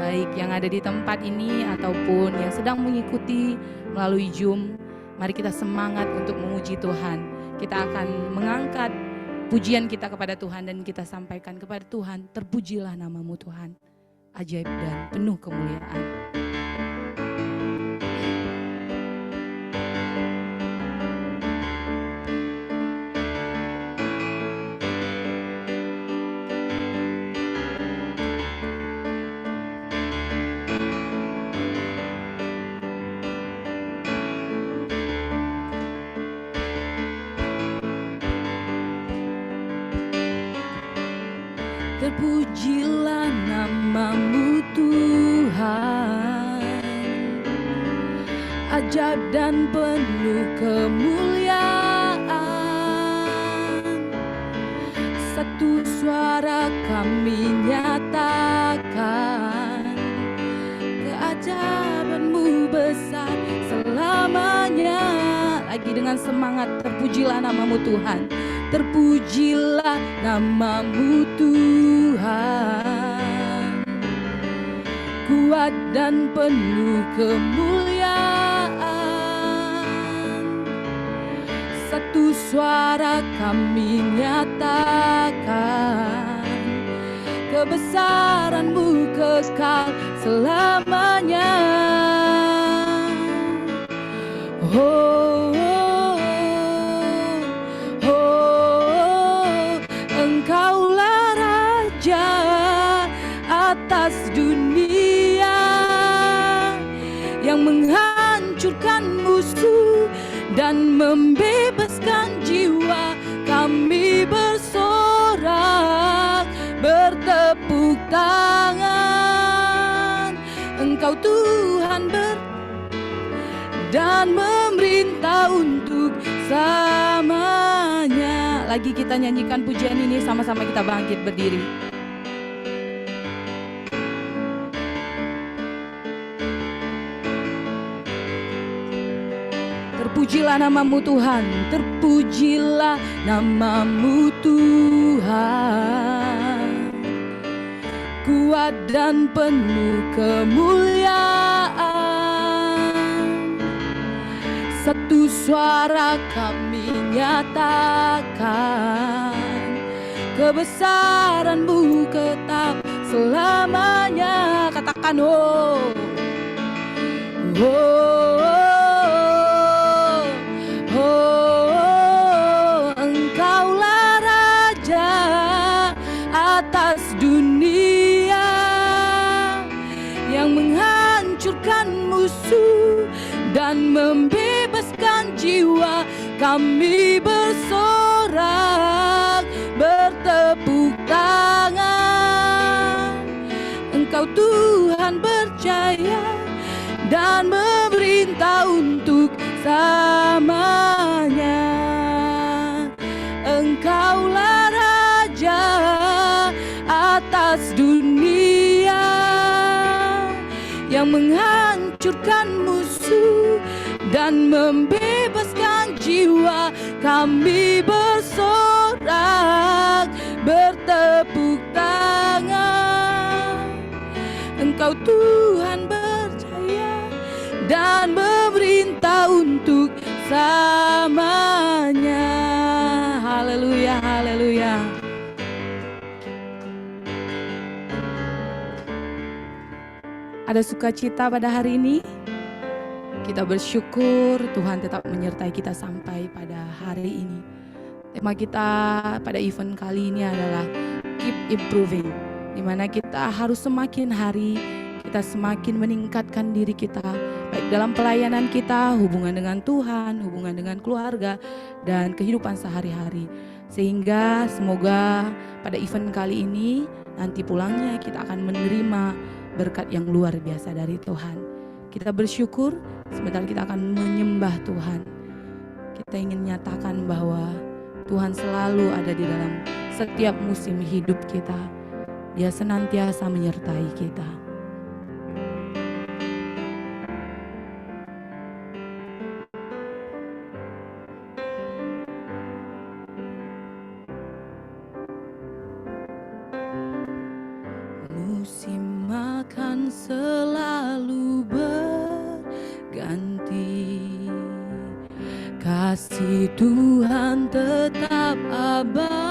baik yang ada di tempat ini ataupun yang sedang mengikuti melalui Zoom. Mari kita semangat untuk memuji Tuhan. Kita akan mengangkat pujian kita kepada Tuhan dan kita sampaikan kepada Tuhan, terpujilah namamu Tuhan, ajaib dan penuh kemuliaan. Terpujilah namamu Tuhan, ajaib dan penuh kemuliaan. Satu suara kami nyatakan, keajaibanmu besar selamanya. Lagi dengan semangat, terpujilah namamu Tuhan. Terpujilah namamu Tuhan, kuat dan penuh kemuliaan. Satu suara kami nyatakan, kebesaran-Mu kekal selamanya. Oh, Engkaulah Raja atas dunia yang menghancurkan musuh dan membebaskan jiwa. Kami bersorak, bertepuk tangan. Engkau Tuhan dan memerintah untuk selamanya. Lagi kita nyanyikan pujian ini, sama-sama kita bangkit berdiri. Terpujilah namamu Tuhan, terpujilah namamu Tuhan, kuat dan penuh kemuliaan. Satu suara kami nyatakan, kebesaran-Mu tetap selamanya. Katakan oh, oh, oh, oh. Engkaulah Raja atas dunia yang menghancurkan musuh dan membebaskan jiwa. Kami bersorak, bertepuk tangan. Engkau Tuhan berjaya dan memerintah untuk selamanya. Engkaulah Raja atas dunia yang menghancurkan musuh dan membebaskan jiwa. Kami bersorak, bertepuk tangan. Engkau Tuhan berjaya dan memerintah untuk selamanya. Haleluya, haleluya. Ada sukacita pada hari ini. Kita bersyukur Tuhan tetap menyertai kita sampai pada hari ini. Tema kita pada event kali ini adalah Keep Improving, di mana kita harus semakin hari kita semakin meningkatkan diri kita, baik dalam pelayanan kita, hubungan dengan Tuhan, hubungan dengan keluarga, dan kehidupan sehari-hari. Sehingga semoga pada event kali ini nanti pulangnya kita akan menerima berkat yang luar biasa dari Tuhan. Kita bersyukur, sebentar kita akan menyembah Tuhan. Kita ingin nyatakan bahwa Tuhan selalu ada di dalam setiap musim hidup kita. Dia senantiasa menyertai kita. Musim akan Tuhan tetap abadi,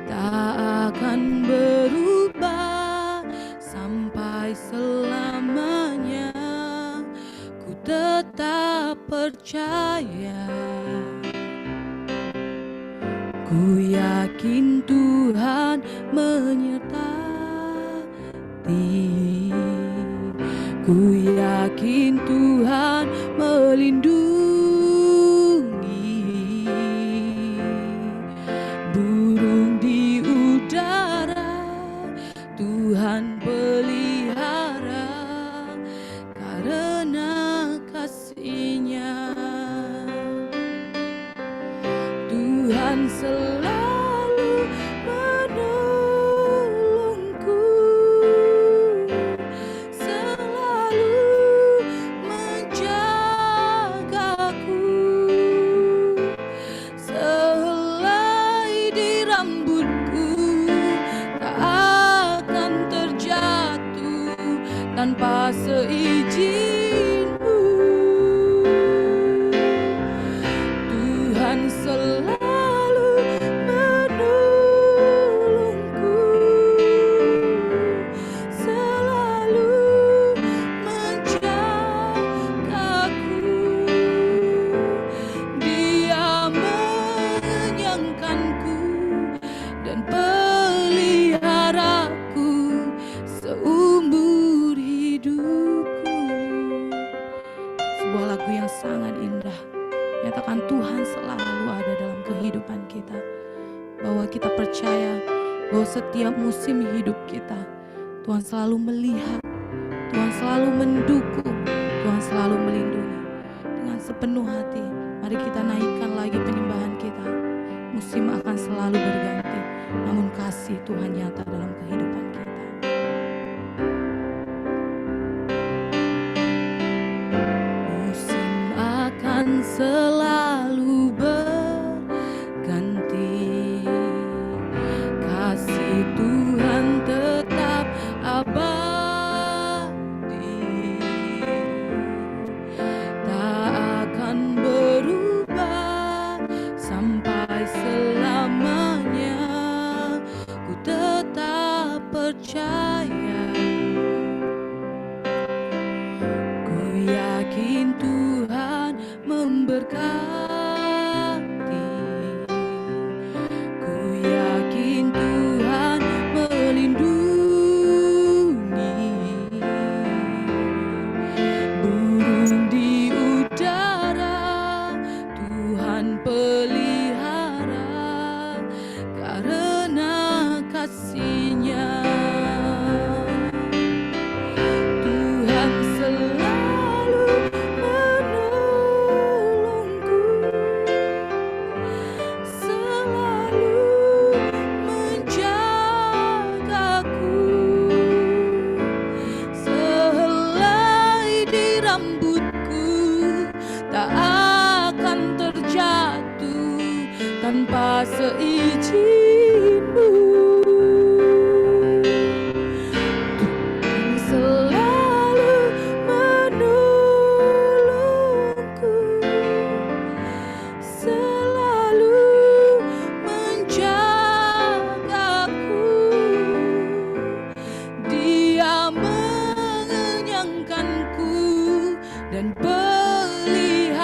tak akan berubah sampai selamanya. Ku tetap percaya, ku yakin Tuhan menyertai, ku yakin Tuhan melindungi. Burung di udara Tuhan pelihara karena kasih-Nya. Tuhan selalu menolongku, selalu menjagaku. Sehelai di rambutku tak akan terjatuh tanpa seizin-Mu. Tuhan selalu menolongku, selalu menjagaku. Dia menyangkanku dan peliharaku seumur hidupku. Sebuah lagu yang sangat indah, nyatakan Tuhan selalu ada dalam kehidupan kita, bahwa kita percaya bahwa setiap musim hidup kita Tuhan selalu melihat, Tuhan selalu mendukung, Tuhan selalu melindungi. Dengan sepenuh hati mari kita naikkan lagi penyembahan kita. Musim akan selalu berganti, namun kasih Tuhan nyata dalam kehidupan kita. Musim akan selalu berganti, kasih Tuhan tetap abadi, tak akan berubah sampai selamanya. Ku tetap percaya, ku yakin Tuhan memberkati, ku yakin Tuhan melindungi. Burung di udara Tuhan pelihara karena kasih-Nya. Tuhan selalu menolongku, selalu menjagaku. Sehelai di rambutku tak akan terjatuh tanpa seizin-Mu. Tuhan selalu menolongku, selalu menjagaku. Dia mengenyangkanku dan peliharaku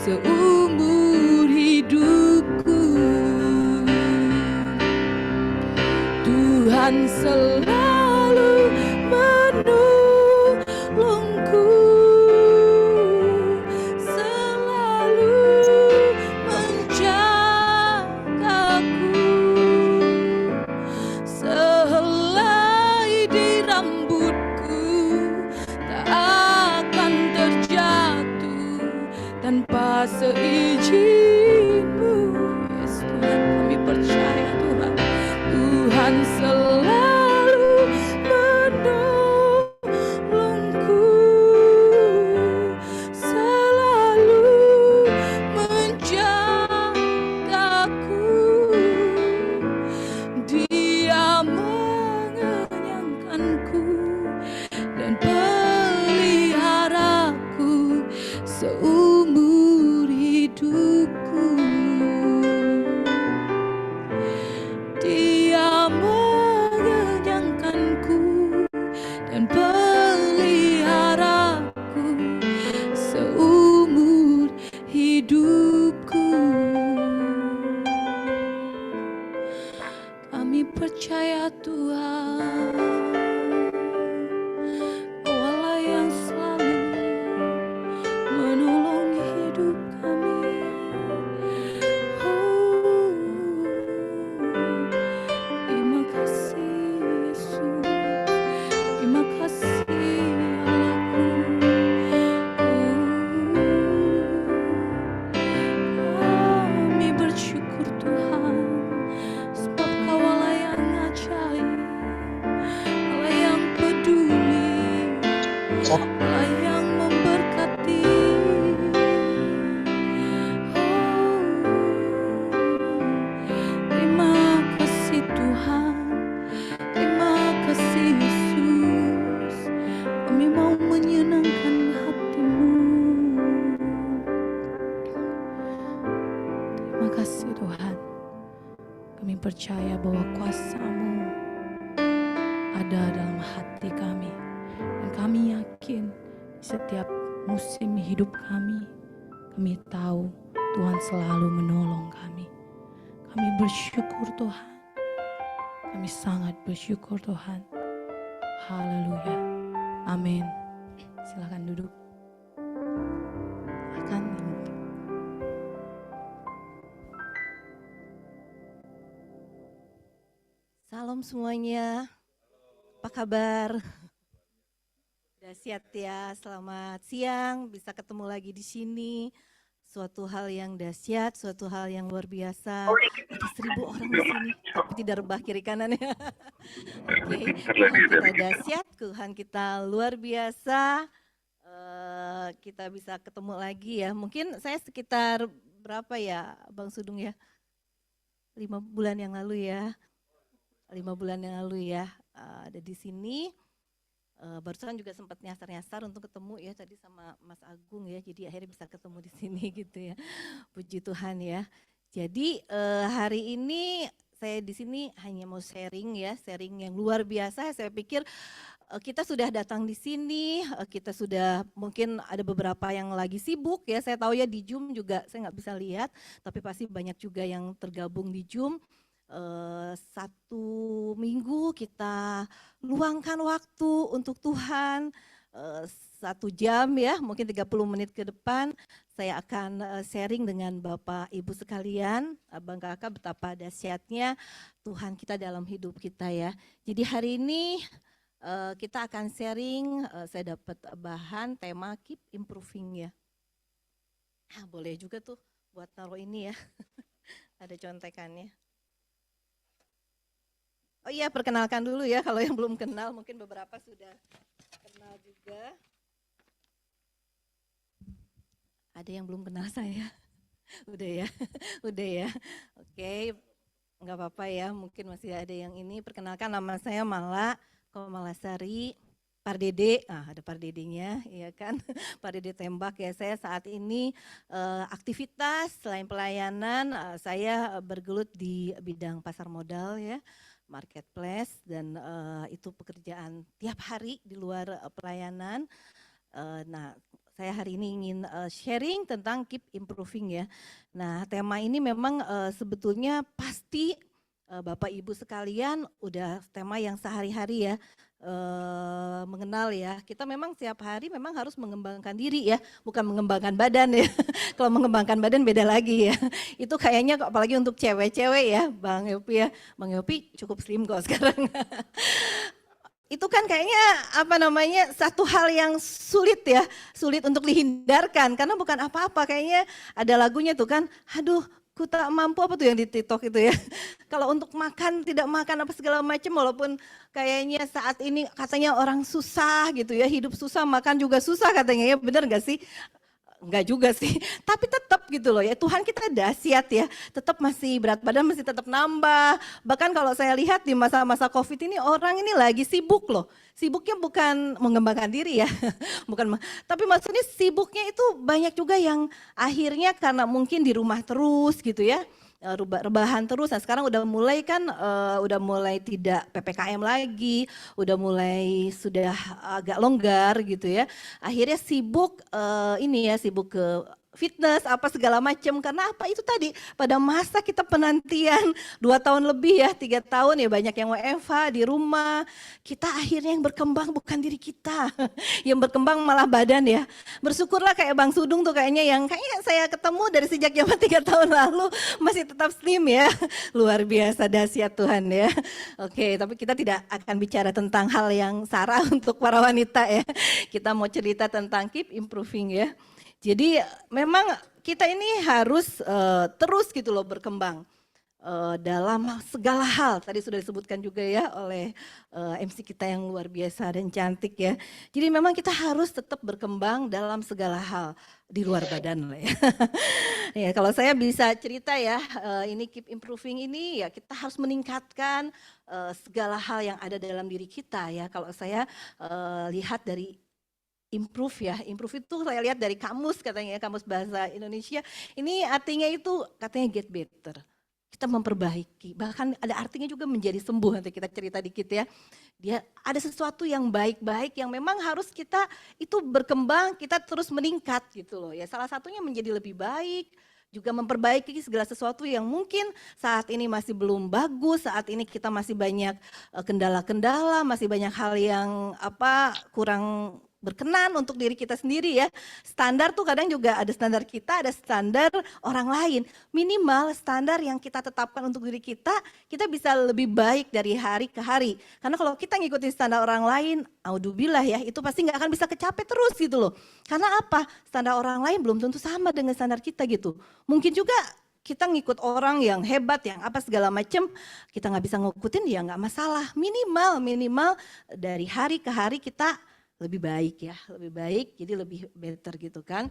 seumur hidupku. Tuhan selalu menolongku, selalu menjagaku. Sehelai di rambutku tak akan terjatuh tanpa seizin-Mu. Yes Tuhan, kami percaya Tuhan, Tuhan selalu menolongku, selalu menjagaku. Dia mengenyangkanku dan peliharaku Kami percaya Tuhan, Kaulah yang selalu menolong hidup kami. Oh, terima kasih Yesus, terima kasih Allahku. Kami bersyukur Tuhan, sebab Kaulah yang ajaib, Allah yang peduli, Allah yang memberkati. Oh, terima kasih Tuhan, terima kasih Yesus. Kami mau menyenangkan hati-Mu. Terima kasih Tuhan. Kami percaya bahwa kuasa-Mu ada dalam hati kami. Dan kami yakin setiap musim hidup kami tahu Tuhan selalu menolong kami. Kami bersyukur Tuhan. Kami sangat bersyukur Tuhan. Haleluya. Amin. Silakan duduk. Silakan. Salam semuanya, apa kabar? Dahsyat ya, selamat siang, bisa ketemu lagi di sini. Suatu hal yang dahsyat, suatu hal yang luar biasa. Ada 1000 orang di sini, tapi tidak rebah kiri kanan ya. Oke, Tuhan kita dahsyat, Tuhan kita luar biasa. Kita bisa ketemu lagi ya. Mungkin saya sekitar berapa ya, Bang Sudung ya? 5 bulan yang lalu ya. 5 bulan yang lalu ya, ada di sini. Barusan juga sempat nyasar-nyasar untuk ketemu ya tadi sama Mas Agung ya, jadi akhirnya bisa ketemu di sini gitu ya. Puji Tuhan ya. Jadi hari ini saya di sini hanya mau sharing ya, sharing yang luar biasa. Saya pikir kita sudah datang di sini, kita sudah mungkin ada beberapa yang lagi sibuk ya. Saya tahu ya di Zoom juga saya nggak bisa lihat, tapi pasti banyak juga yang tergabung di Zoom. 1 minggu kita luangkan waktu untuk Tuhan, 1 jam ya, mungkin 30 menit ke depan saya akan sharing dengan Bapak Ibu sekalian, Abang Kakak, betapa dahsyatnya Tuhan kita dalam hidup kita ya. Jadi hari ini kita akan sharing, saya dapat bahan tema Keep Improving ya. Boleh juga tuh buat taruh ini ya, ada contekannya. Oh iya, perkenalkan dulu ya, kalau yang belum kenal, mungkin beberapa sudah kenal juga. Ada yang belum kenal saya? Udah ya, udah ya. Oke, nggak apa-apa ya, mungkin masih ada yang ini. Perkenalkan, nama saya Mala Komalasari, Pardede, ada Pardedenya, ya kan, Pardede Tembak ya. Saya saat ini aktivitas selain pelayanan, saya bergelut di bidang pasar modal ya, marketplace, dan itu pekerjaan tiap hari di luar pelayanan. Nah, saya hari ini ingin sharing tentang keep improving ya. Nah, tema ini memang sebetulnya pasti Bapak Ibu sekalian udah tema yang sehari-hari ya mengenal ya. Kita memang setiap hari memang harus mengembangkan diri ya, bukan mengembangkan badan ya. Kalau mengembangkan badan beda lagi ya. Itu kayaknya apalagi untuk cewek-cewek ya, Bang Yopi ya. Bang Yopi cukup slim kok sekarang. Itu kan kayaknya apa namanya satu hal yang sulit ya, sulit untuk dihindarkan karena bukan apa-apa, kayaknya ada lagunya tuh kan, aduh ku tak mampu, apa tuh yang di TikTok itu ya. Kalau untuk makan tidak makan apa segala macam, walaupun kayaknya saat ini katanya orang susah gitu ya, hidup susah, makan juga susah katanya ya, benar gak sih? Enggak juga sih, tapi tetap gitu loh ya, Tuhan kita dahsyat ya, tetap masih berat badan masih tetap nambah. Bahkan kalau saya lihat di masa-masa COVID ini orang ini lagi sibuk loh, sibuknya bukan mengembangkan diri ya, bukan, tapi maksudnya sibuknya itu banyak juga yang akhirnya karena mungkin di rumah terus gitu ya, rebahan terus. Nah sekarang udah mulai kan, udah mulai tidak PPKM lagi, udah mulai sudah agak longgar gitu ya. Akhirnya sibuk ini ya, sibuk ke fitness, apa segala macam. Karena apa itu tadi, pada masa kita penantian 2 tahun lebih ya, 3 tahun ya banyak yang WFH di rumah. Kita akhirnya yang berkembang bukan diri kita, yang berkembang malah badan ya. Bersyukurlah kayak Bang Sudung tuh kayaknya saya ketemu dari sejak zaman 3 tahun lalu masih tetap slim ya. Luar biasa dahsyat Tuhan ya. Oke, tapi kita tidak akan bicara tentang hal yang sarah untuk para wanita ya. Kita mau cerita tentang keep improving ya. Jadi memang kita ini harus terus gitu loh berkembang dalam segala hal. Tadi sudah disebutkan juga ya oleh MC kita yang luar biasa dan cantik ya. Jadi memang kita harus tetap berkembang dalam segala hal di luar badan lah ya. Ya kalau saya bisa cerita ya, ini keep improving ini ya kita harus meningkatkan segala hal yang ada dalam diri kita ya. Kalau saya lihat dari improve ya, improve itu saya lihat dari kamus katanya ya, kamus bahasa Indonesia. Ini artinya itu katanya get better. Kita memperbaiki, bahkan ada artinya juga menjadi sembuh, nanti kita cerita dikit ya. Dia ada sesuatu yang baik-baik yang memang harus kita itu berkembang, kita terus meningkat gitu loh ya. Salah satunya menjadi lebih baik, juga memperbaiki segala sesuatu yang mungkin saat ini masih belum bagus, saat ini kita masih banyak kendala-kendala, masih banyak hal yang kurang berkenan untuk diri kita sendiri ya. Standar tuh kadang juga ada standar kita, ada standar orang lain. Minimal standar yang kita tetapkan untuk diri kita, kita bisa lebih baik dari hari ke hari. Karena kalau kita ngikutin standar orang lain, audzubillah ya, itu pasti nggak akan bisa kecapai terus gitu loh. Karena apa? Standar orang lain belum tentu sama dengan standar kita gitu. Mungkin juga kita ngikut orang yang hebat, yang apa segala macam, kita nggak bisa ngikutin ya nggak masalah. Minimal dari hari ke hari kita lebih baik ya, lebih baik, jadi lebih better gitu kan.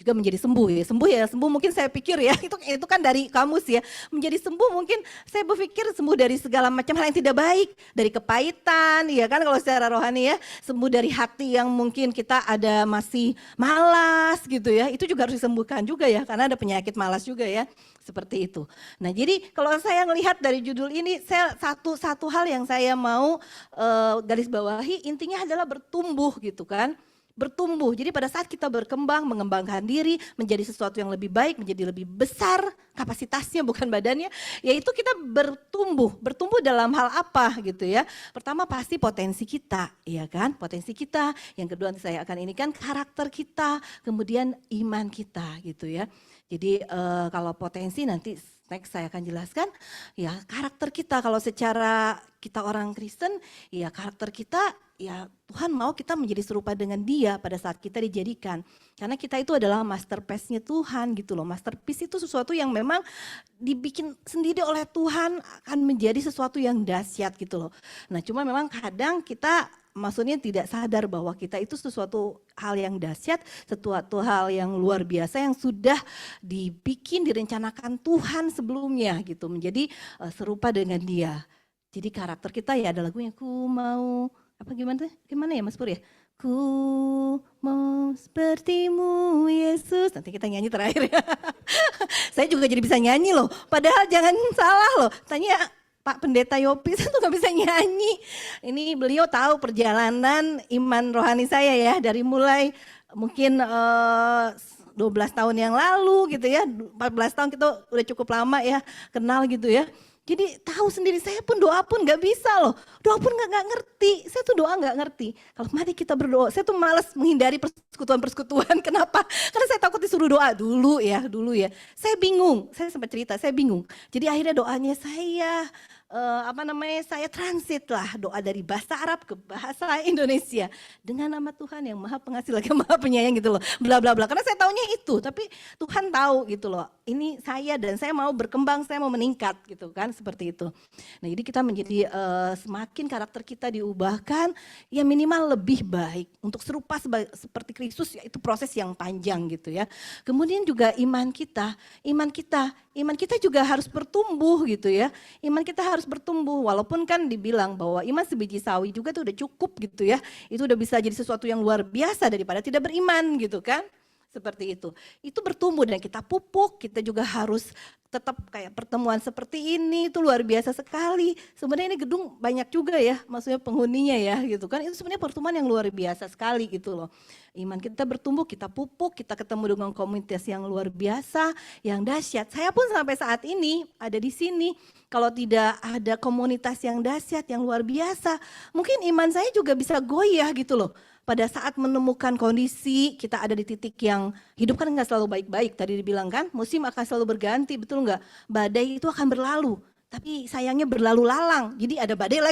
Juga menjadi sembuh ya, sembuh mungkin saya pikir ya, itu kan dari kamus ya. Menjadi sembuh mungkin saya berpikir sembuh dari segala macam hal yang tidak baik, dari kepahitan ya kan kalau secara rohani ya, sembuh dari hati yang mungkin kita ada masih malas gitu ya, itu juga harus disembuhkan juga ya, karena ada penyakit malas juga ya, seperti itu. Nah jadi kalau saya melihat dari judul ini, satu hal yang saya mau garis bawahi intinya adalah bertumbuh gitu kan. Bertumbuh. Jadi pada saat kita berkembang, mengembangkan diri, menjadi sesuatu yang lebih baik, menjadi lebih besar kapasitasnya bukan badannya, yaitu kita bertumbuh. Bertumbuh dalam hal apa gitu ya. Pertama pasti potensi kita, ya kan? Potensi kita. Yang kedua saya akan ini kan karakter kita, kemudian iman kita gitu ya. Jadi kalau potensi nanti next saya akan jelaskan ya karakter kita. Kalau secara kita orang Kristen ya karakter kita ya Tuhan mau kita menjadi serupa dengan Dia pada saat kita dijadikan. Karena kita itu adalah masterpiece-nya Tuhan gitu loh. Masterpiece itu sesuatu yang memang dibikin sendiri oleh Tuhan akan menjadi sesuatu yang dahsyat gitu loh. Nah cuma memang kadang kita maksudnya tidak sadar bahwa kita itu sesuatu hal yang dahsyat, sesuatu hal yang luar biasa yang sudah dibikin, direncanakan Tuhan sebelumnya gitu. Menjadi serupa dengan Dia. Jadi karakter kita ya ada lagunya ku mau gimana ya Mas Pur ya? Ku mau sepertimu Yesus. Nanti kita nyanyi terakhir ya. Saya juga jadi bisa nyanyi loh. Padahal jangan salah loh. Tanya Pak Pendeta Yopi, saya tuh gak bisa nyanyi. Ini beliau tahu perjalanan iman rohani saya ya. Dari mulai mungkin 12 tahun yang lalu gitu ya. 14 tahun kita udah cukup lama ya kenal gitu ya. Jadi tahu sendiri, saya pun doa pun gak bisa loh. Doa pun gak ngerti, saya tuh doa gak ngerti. Kalau mari kita berdoa, saya tuh malas menghindari persekutuan-persekutuan. Kenapa? Karena saya takut disuruh doa dulu ya. Saya bingung, saya sempat cerita, saya bingung. Jadi akhirnya doanya saya transit lah doa dari bahasa Arab ke bahasa Indonesia. Dengan nama Tuhan yang maha pengasih lagi maha penyayang gitu loh. Bla bla bla, karena saya taunya itu, tapi Tuhan tahu gitu loh. Ini saya dan saya mau berkembang, saya mau meningkat gitu kan, seperti itu. Nah jadi kita menjadi semakin karakter kita diubahkan, ya minimal lebih baik. Untuk serupa seperti Kristus, ya itu proses yang panjang gitu ya. Kemudian juga iman kita juga harus bertumbuh gitu ya. Iman kita harus bertumbuh, walaupun kan dibilang bahwa iman sebiji sawi juga tuh udah cukup gitu ya. Itu udah bisa jadi sesuatu yang luar biasa daripada tidak beriman gitu kan. Seperti itu bertumbuh dan kita pupuk, kita juga harus tetap kayak pertemuan seperti ini, itu luar biasa sekali. Sebenarnya ini gedung banyak juga ya, maksudnya penghuninya ya gitu kan, itu sebenarnya pertemuan yang luar biasa sekali gitu loh. Iman kita bertumbuh, kita pupuk, kita ketemu dengan komunitas yang luar biasa, yang dahsyat. Saya pun sampai saat ini ada di sini. Kalau tidak ada komunitas yang dahsyat, yang luar biasa, mungkin iman saya juga bisa goyah gitu loh. Pada saat menemukan kondisi, kita ada di titik yang hidup kan nggak selalu baik-baik. Tadi dibilang kan, musim akan selalu berganti, betul nggak? Badai itu akan berlalu. Tapi sayangnya berlalu lalang, jadi ada badai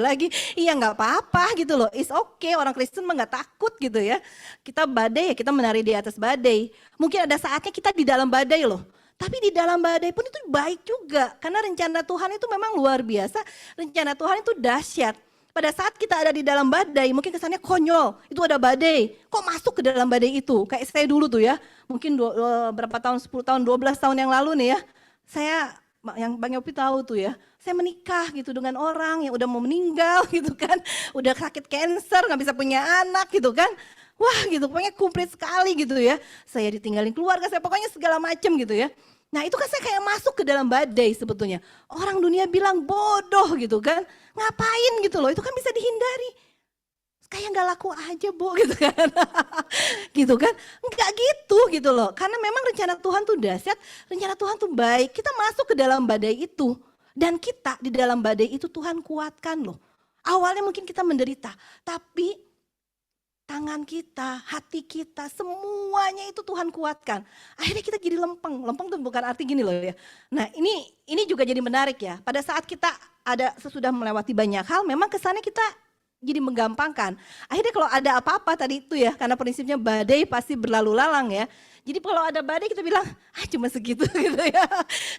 lagi. Iya nggak apa-apa gitu loh, it's okay, orang Kristen mah nggak takut gitu ya. Kita badai ya kita menari di atas badai. Mungkin ada saatnya kita di dalam badai loh. Tapi di dalam badai pun itu baik juga, karena rencana Tuhan itu memang luar biasa, rencana Tuhan itu dahsyat. Pada saat kita ada di dalam badai, mungkin kesannya konyol, itu ada badai, kok masuk ke dalam badai itu? Kayak saya dulu tuh ya, mungkin berapa tahun, 10 tahun, 12 tahun yang lalu nih ya, saya yang Bang Yopi tahu tuh ya, saya menikah gitu dengan orang yang udah mau meninggal gitu kan, udah sakit cancer, nggak bisa punya anak gitu kan, wah gitu, pokoknya komplit sekali gitu ya, saya ditinggalin keluarga, saya pokoknya segala macem gitu ya. Nah itu kan saya kayak masuk ke dalam badai sebetulnya, orang dunia bilang bodoh gitu kan, ngapain gitu loh, itu kan bisa dihindari. Kayak nggak laku aja Bu gitu kan. Gitu kan, enggak gitu loh. Karena memang rencana Tuhan tuh dahsyat, rencana Tuhan tuh baik. Kita masuk ke dalam badai itu dan kita di dalam badai itu Tuhan kuatkan loh. Awalnya mungkin kita menderita, tapi tangan kita, hati kita, semuanya itu Tuhan kuatkan. Akhirnya kita jadi lempeng. Lempeng tuh bukan arti gini loh ya. Nah, ini juga jadi menarik ya. Pada saat kita ada sesudah melewati banyak hal, memang kesannya kita jadi menggampangkan. Akhirnya kalau ada apa-apa tadi itu ya, karena prinsipnya badai pasti berlalu lalang ya. Jadi kalau ada badai kita bilang, cuma segitu gitu ya.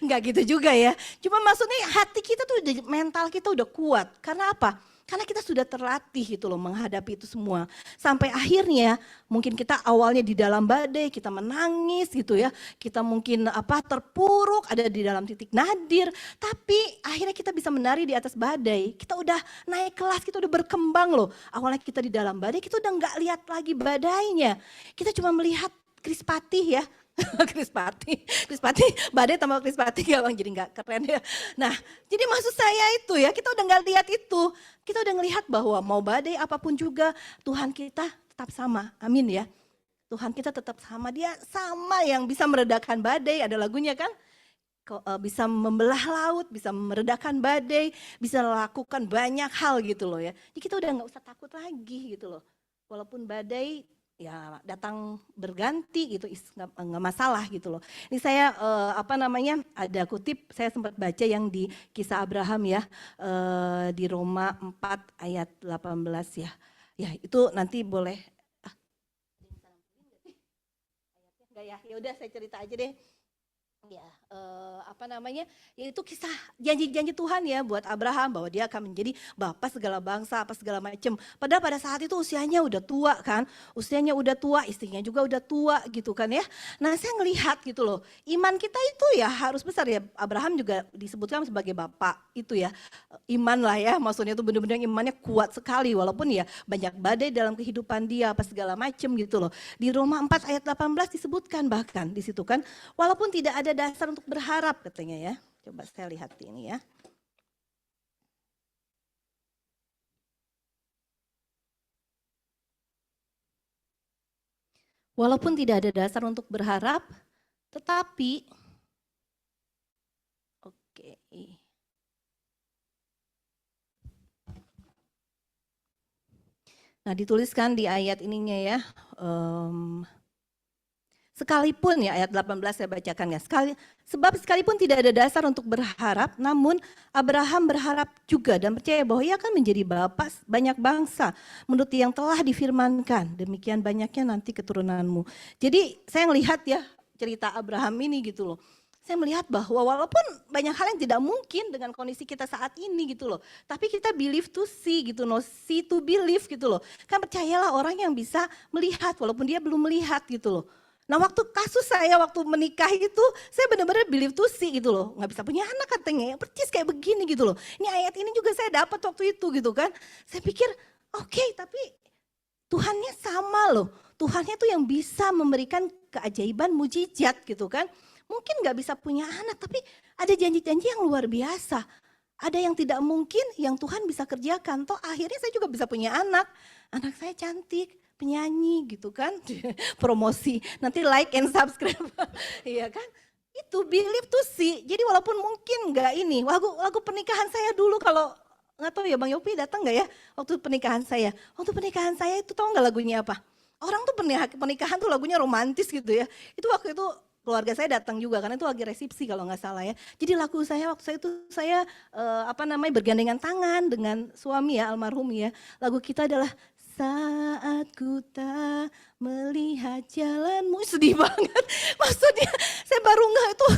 Enggak gitu juga ya. Cuma maksudnya hati kita tuh, mental kita udah kuat. Karena apa? Karena kita sudah terlatih gitu loh menghadapi itu semua. Sampai akhirnya mungkin kita awalnya di dalam badai, kita menangis gitu ya. Kita mungkin terpuruk, ada di dalam titik nadir. Tapi akhirnya kita bisa menari di atas badai. Kita udah naik kelas, kita udah berkembang loh. Awalnya kita di dalam badai, kita udah nggak lihat lagi badainya. Kita cuma melihat Krispatih ya. Krispatih, badai tambah Krispatih ya Bang, jadi nggak keren ya. Nah, jadi maksud saya itu ya, kita udah nggak lihat itu. Kita udah ngelihat bahwa mau badai apapun juga, Tuhan kita tetap sama, amin ya. Tuhan kita tetap sama, dia sama yang bisa meredakan badai, ada lagunya kan. Bisa membelah laut, bisa meredakan badai, bisa lakukan banyak hal gitu loh ya. Jadi kita udah nggak usah takut lagi gitu loh. Walaupun badai ya datang berganti gitu, nggak masalah gitu loh. Ini saya ada kutip, saya sempat baca yang di kisah Abraham ya, di Roma 4 ayat 18 ya. Ya itu nanti boleh. Enggak ya, ya udah saya cerita aja deh. Ya, yaitu kisah janji-janji Tuhan ya buat Abraham bahwa dia akan menjadi bapak segala bangsa, apa segala macam. Padahal pada saat itu usianya udah tua kan, istrinya juga udah tua gitu kan ya. Nah saya ngelihat gitu loh, iman kita itu ya harus besar ya. Abraham juga disebutkan sebagai bapak itu ya, iman lah ya, maksudnya itu benar-benar imannya kuat sekali walaupun ya banyak badai dalam kehidupan dia apa segala macam gitu loh. Di Roma 4 ayat 18 disebutkan bahkan di situ kan, walaupun tidak ada dasar untuk berharap katanya ya. Coba saya lihat ini ya. Walaupun tidak ada dasar untuk berharap, tetapi Nah dituliskan di ayat ininya ya. Sekalipun ya ayat 18 saya bacakan ya. Sebab sekalipun tidak ada dasar untuk berharap, namun Abraham berharap juga dan percaya bahwa ia akan menjadi bapa banyak bangsa menurut yang telah difirmankan. Demikian banyaknya nanti keturunanmu. Jadi saya melihat ya cerita Abraham ini gitu loh. Saya melihat bahwa walaupun banyak hal yang tidak mungkin dengan kondisi kita saat ini gitu loh. Tapi kita believe to see gitu loh, see to believe gitu loh. Kan percayalah orang yang bisa melihat walaupun dia belum melihat gitu loh. Nah waktu kasus saya waktu menikah itu saya benar-benar believe to see gitu loh. Nggak bisa punya anak katanya, percis kayak begini gitu loh. Ini ayat ini juga saya dapat waktu itu gitu kan. Saya pikir oke, tapi Tuhannya sama loh. Tuhannya tuh yang bisa memberikan keajaiban mujizat gitu kan. Mungkin nggak bisa punya anak tapi ada janji-janji yang luar biasa. Ada yang tidak mungkin yang Tuhan bisa kerjakan. Toh akhirnya saya juga bisa punya anak. Anak saya cantik, penyanyi gitu kan, promosi, nanti like and subscribe, iya kan? Itu believe to see, jadi walaupun mungkin nggak ini, lagu pernikahan saya dulu kalau nggak tahu ya Bang Yopi datang nggak ya waktu pernikahan saya. Waktu pernikahan saya itu tahu nggak lagunya apa? Orang tuh pernikahan tuh lagunya romantis gitu ya. Itu waktu itu keluarga saya datang juga karena itu lagi resepsi kalau nggak salah ya. Jadi lagu saya waktu itu saya bergandengan tangan dengan suami ya almarhum ya. Lagu kita adalah saat ku tak melihat jalanmu, sedih banget. Maksudnya saya baru nggak itu,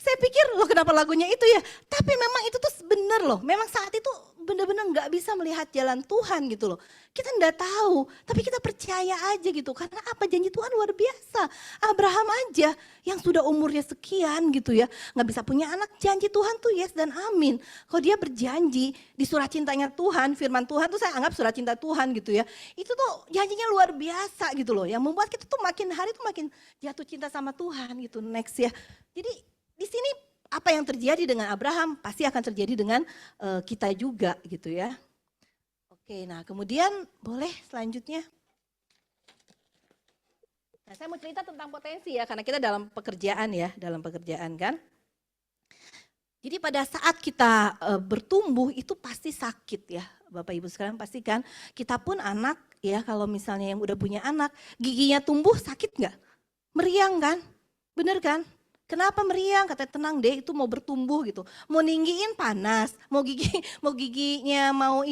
saya pikir loh kenapa lagunya itu ya. Tapi memang itu tuh bener loh, memang saat itu benar-benar nggak bisa melihat jalan Tuhan gitu loh. Kita nggak tahu, tapi kita percaya aja gitu. Karena apa, janji Tuhan luar biasa. Abraham aja yang sudah umurnya sekian gitu ya, nggak bisa punya anak, janji Tuhan tuh yes dan amin. Kalau dia berjanji di surat cintanya Tuhan, firman Tuhan tuh saya anggap surat cinta Tuhan gitu ya. Itu tuh janjinya luar biasa gitu loh, yang membuat kita tuh makin hari tuh makin jatuh cinta sama Tuhan gitu. Next ya. Jadi di sini apa yang terjadi dengan Abraham pasti akan terjadi dengan kita juga gitu ya. Oke, nah kemudian boleh selanjutnya. Nah, saya mau cerita tentang potensi ya, karena kita dalam pekerjaan ya, dalam pekerjaan kan. Jadi pada saat kita bertumbuh itu pasti sakit ya, Bapak Ibu sekalian pastikan. Kita pun anak ya, kalau misalnya yang udah punya anak, giginya tumbuh sakit nggak? Meriang kan? Bener kan? Kenapa meriang? Katanya tenang deh, itu mau bertumbuh gitu. Mau ninggiin panas, mau giginya mau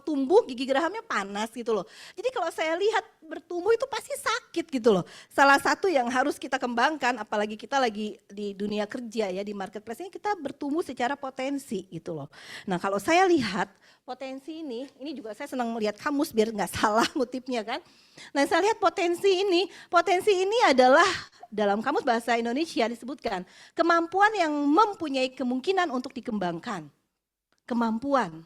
tumbuh, gigi gerahamnya panas gitu loh. Jadi kalau saya lihat bertumbuh itu pasti sakit gitu loh. Salah satu yang harus kita kembangkan, apalagi kita lagi di dunia kerja ya, di marketplace ini kita bertumbuh secara potensi gitu loh. Nah kalau saya lihat potensi ini juga saya senang melihat kamus biar nggak salah ngutipnya kan. Nah saya lihat potensi ini adalah dalam kamus bahasa Indonesia disebutkan kemampuan yang mempunyai kemungkinan untuk dikembangkan. Kemampuan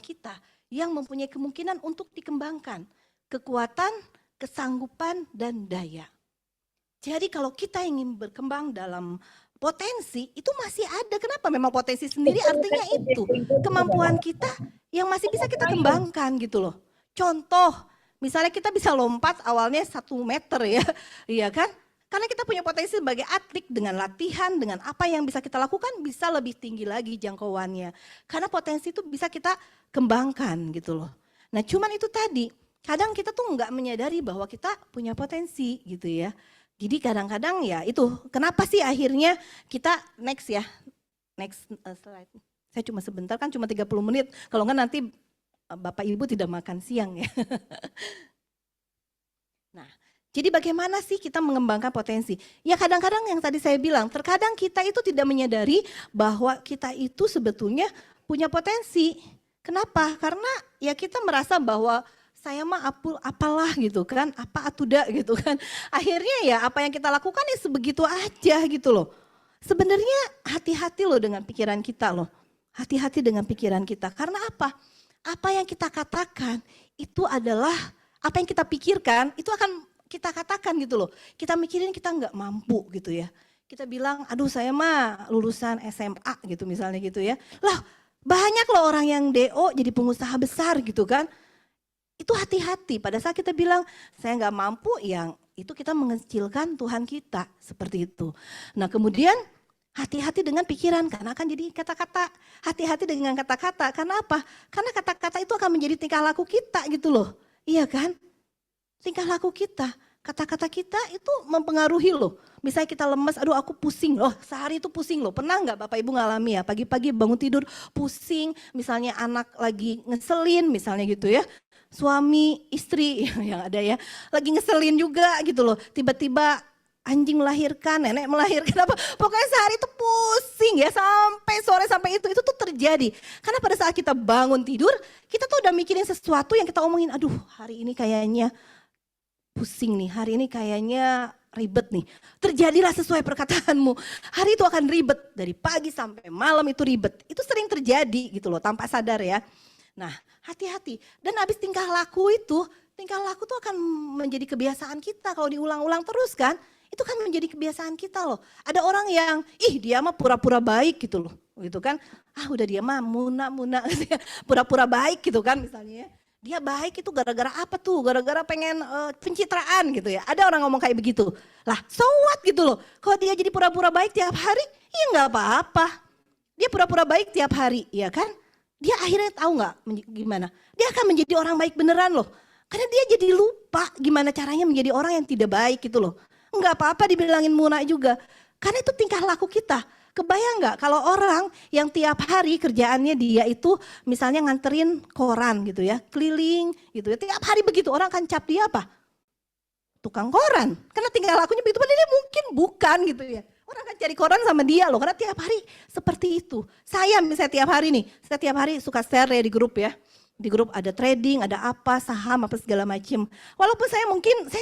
kita yang mempunyai kemungkinan untuk dikembangkan. Kekuatan, kesanggupan, dan daya. Jadi kalau kita ingin berkembang dalam potensi itu masih ada. Kenapa? Memang potensi sendiri artinya itu. Kemampuan kita yang masih bisa kita kembangkan gitu loh. Contoh, misalnya kita bisa lompat awalnya 1 meter ya, iya kan? Karena kita punya potensi sebagai atlet dengan latihan, dengan apa yang bisa kita lakukan bisa lebih tinggi lagi jangkauannya. Karena potensi itu bisa kita kembangkan gitu loh. Nah cuman itu tadi, kadang kita tuh nggak menyadari bahwa kita punya potensi gitu ya. Jadi kadang-kadang ya itu, kenapa sih akhirnya kita next slide. Saya cuma sebentar kan, cuma 30 menit. Kalau enggak nanti Bapak Ibu tidak makan siang ya. Nah, jadi bagaimana sih kita mengembangkan potensi? Ya kadang-kadang yang tadi saya bilang, terkadang kita itu tidak menyadari bahwa kita itu sebetulnya punya potensi. Kenapa? Karena ya kita merasa bahwa saya mah apalah gitu kan, apa atuda gitu kan. Akhirnya ya apa yang kita lakukan ya sebegitu aja gitu loh. Sebenarnya hati-hati loh dengan pikiran kita loh. Hati-hati dengan pikiran kita. Karena apa? Apa yang kita katakan itu adalah, apa yang kita pikirkan itu akan kita katakan gitu loh. Kita mikirin kita nggak mampu gitu ya. Kita bilang, aduh saya mah lulusan SMA gitu misalnya gitu ya. Lah banyak loh orang yang DO jadi pengusaha besar gitu kan. Itu hati-hati pada saat kita bilang saya nggak mampu, yang itu kita mengecilkan Tuhan kita seperti itu. Nah kemudian hati-hati dengan pikiran karena akan jadi kata-kata. Hati-hati dengan kata-kata karena apa? Karena kata-kata itu akan menjadi tingkah laku kita gitu loh. Iya kan? Tingkah laku kita, kata-kata kita itu mempengaruhi loh. Misalnya kita lemes, aduh aku pusing loh, sehari itu pusing loh. Pernah nggak Bapak Ibu ngalami ya, pagi-pagi bangun tidur pusing, misalnya anak lagi ngeselin misalnya gitu ya. Suami, istri yang ada ya, lagi ngeselin juga gitu loh. Tiba-tiba anjing melahirkan, nenek melahirkan apa. Pokoknya sehari itu pusing ya, sampai sore sampai itu tuh terjadi. Karena pada saat kita bangun tidur, kita tuh udah mikirin sesuatu yang kita omongin, aduh hari ini kayaknya pusing nih, hari ini kayaknya ribet nih. Terjadilah sesuai perkataanmu. Hari itu akan ribet, dari pagi sampai malam itu ribet. Itu sering terjadi gitu loh, tanpa sadar ya. Nah hati-hati, dan habis tingkah laku tuh akan menjadi kebiasaan kita. Kalau diulang-ulang terus kan, itu kan menjadi kebiasaan kita loh. Ada orang yang, dia mah pura-pura baik gitu loh. Gitu kan, udah dia mah muna-muna, pura-pura baik gitu kan misalnya ya. Dia baik itu gara-gara apa tuh? Gara-gara pengen pencitraan gitu ya. Ada orang ngomong kayak begitu. Lah, so what gitu loh. Kalau dia jadi pura-pura baik tiap hari, ya nggak apa-apa. Dia pura-pura baik tiap hari, ya kan? Dia akhirnya tahu nggak gimana? Dia akan menjadi orang baik beneran loh. Karena dia jadi lupa gimana caranya menjadi orang yang tidak baik gitu loh. Nggak apa-apa dibilangin Muna juga. Karena itu tingkah laku kita. Kebayang nggak kalau orang yang tiap hari kerjaannya dia itu misalnya nganterin koran gitu ya, keliling gitu ya. Tiap hari begitu orang akan cap dia apa? Tukang koran. Karena tingkah lakunya begitu, padahal dia mungkin bukan gitu ya. Orang akan cari koran sama dia loh, karena tiap hari seperti itu. Saya misalnya tiap hari nih, saya tiap hari suka share ya di grup ya. Di grup ada trading, ada apa, saham, apa segala macam. Walaupun saya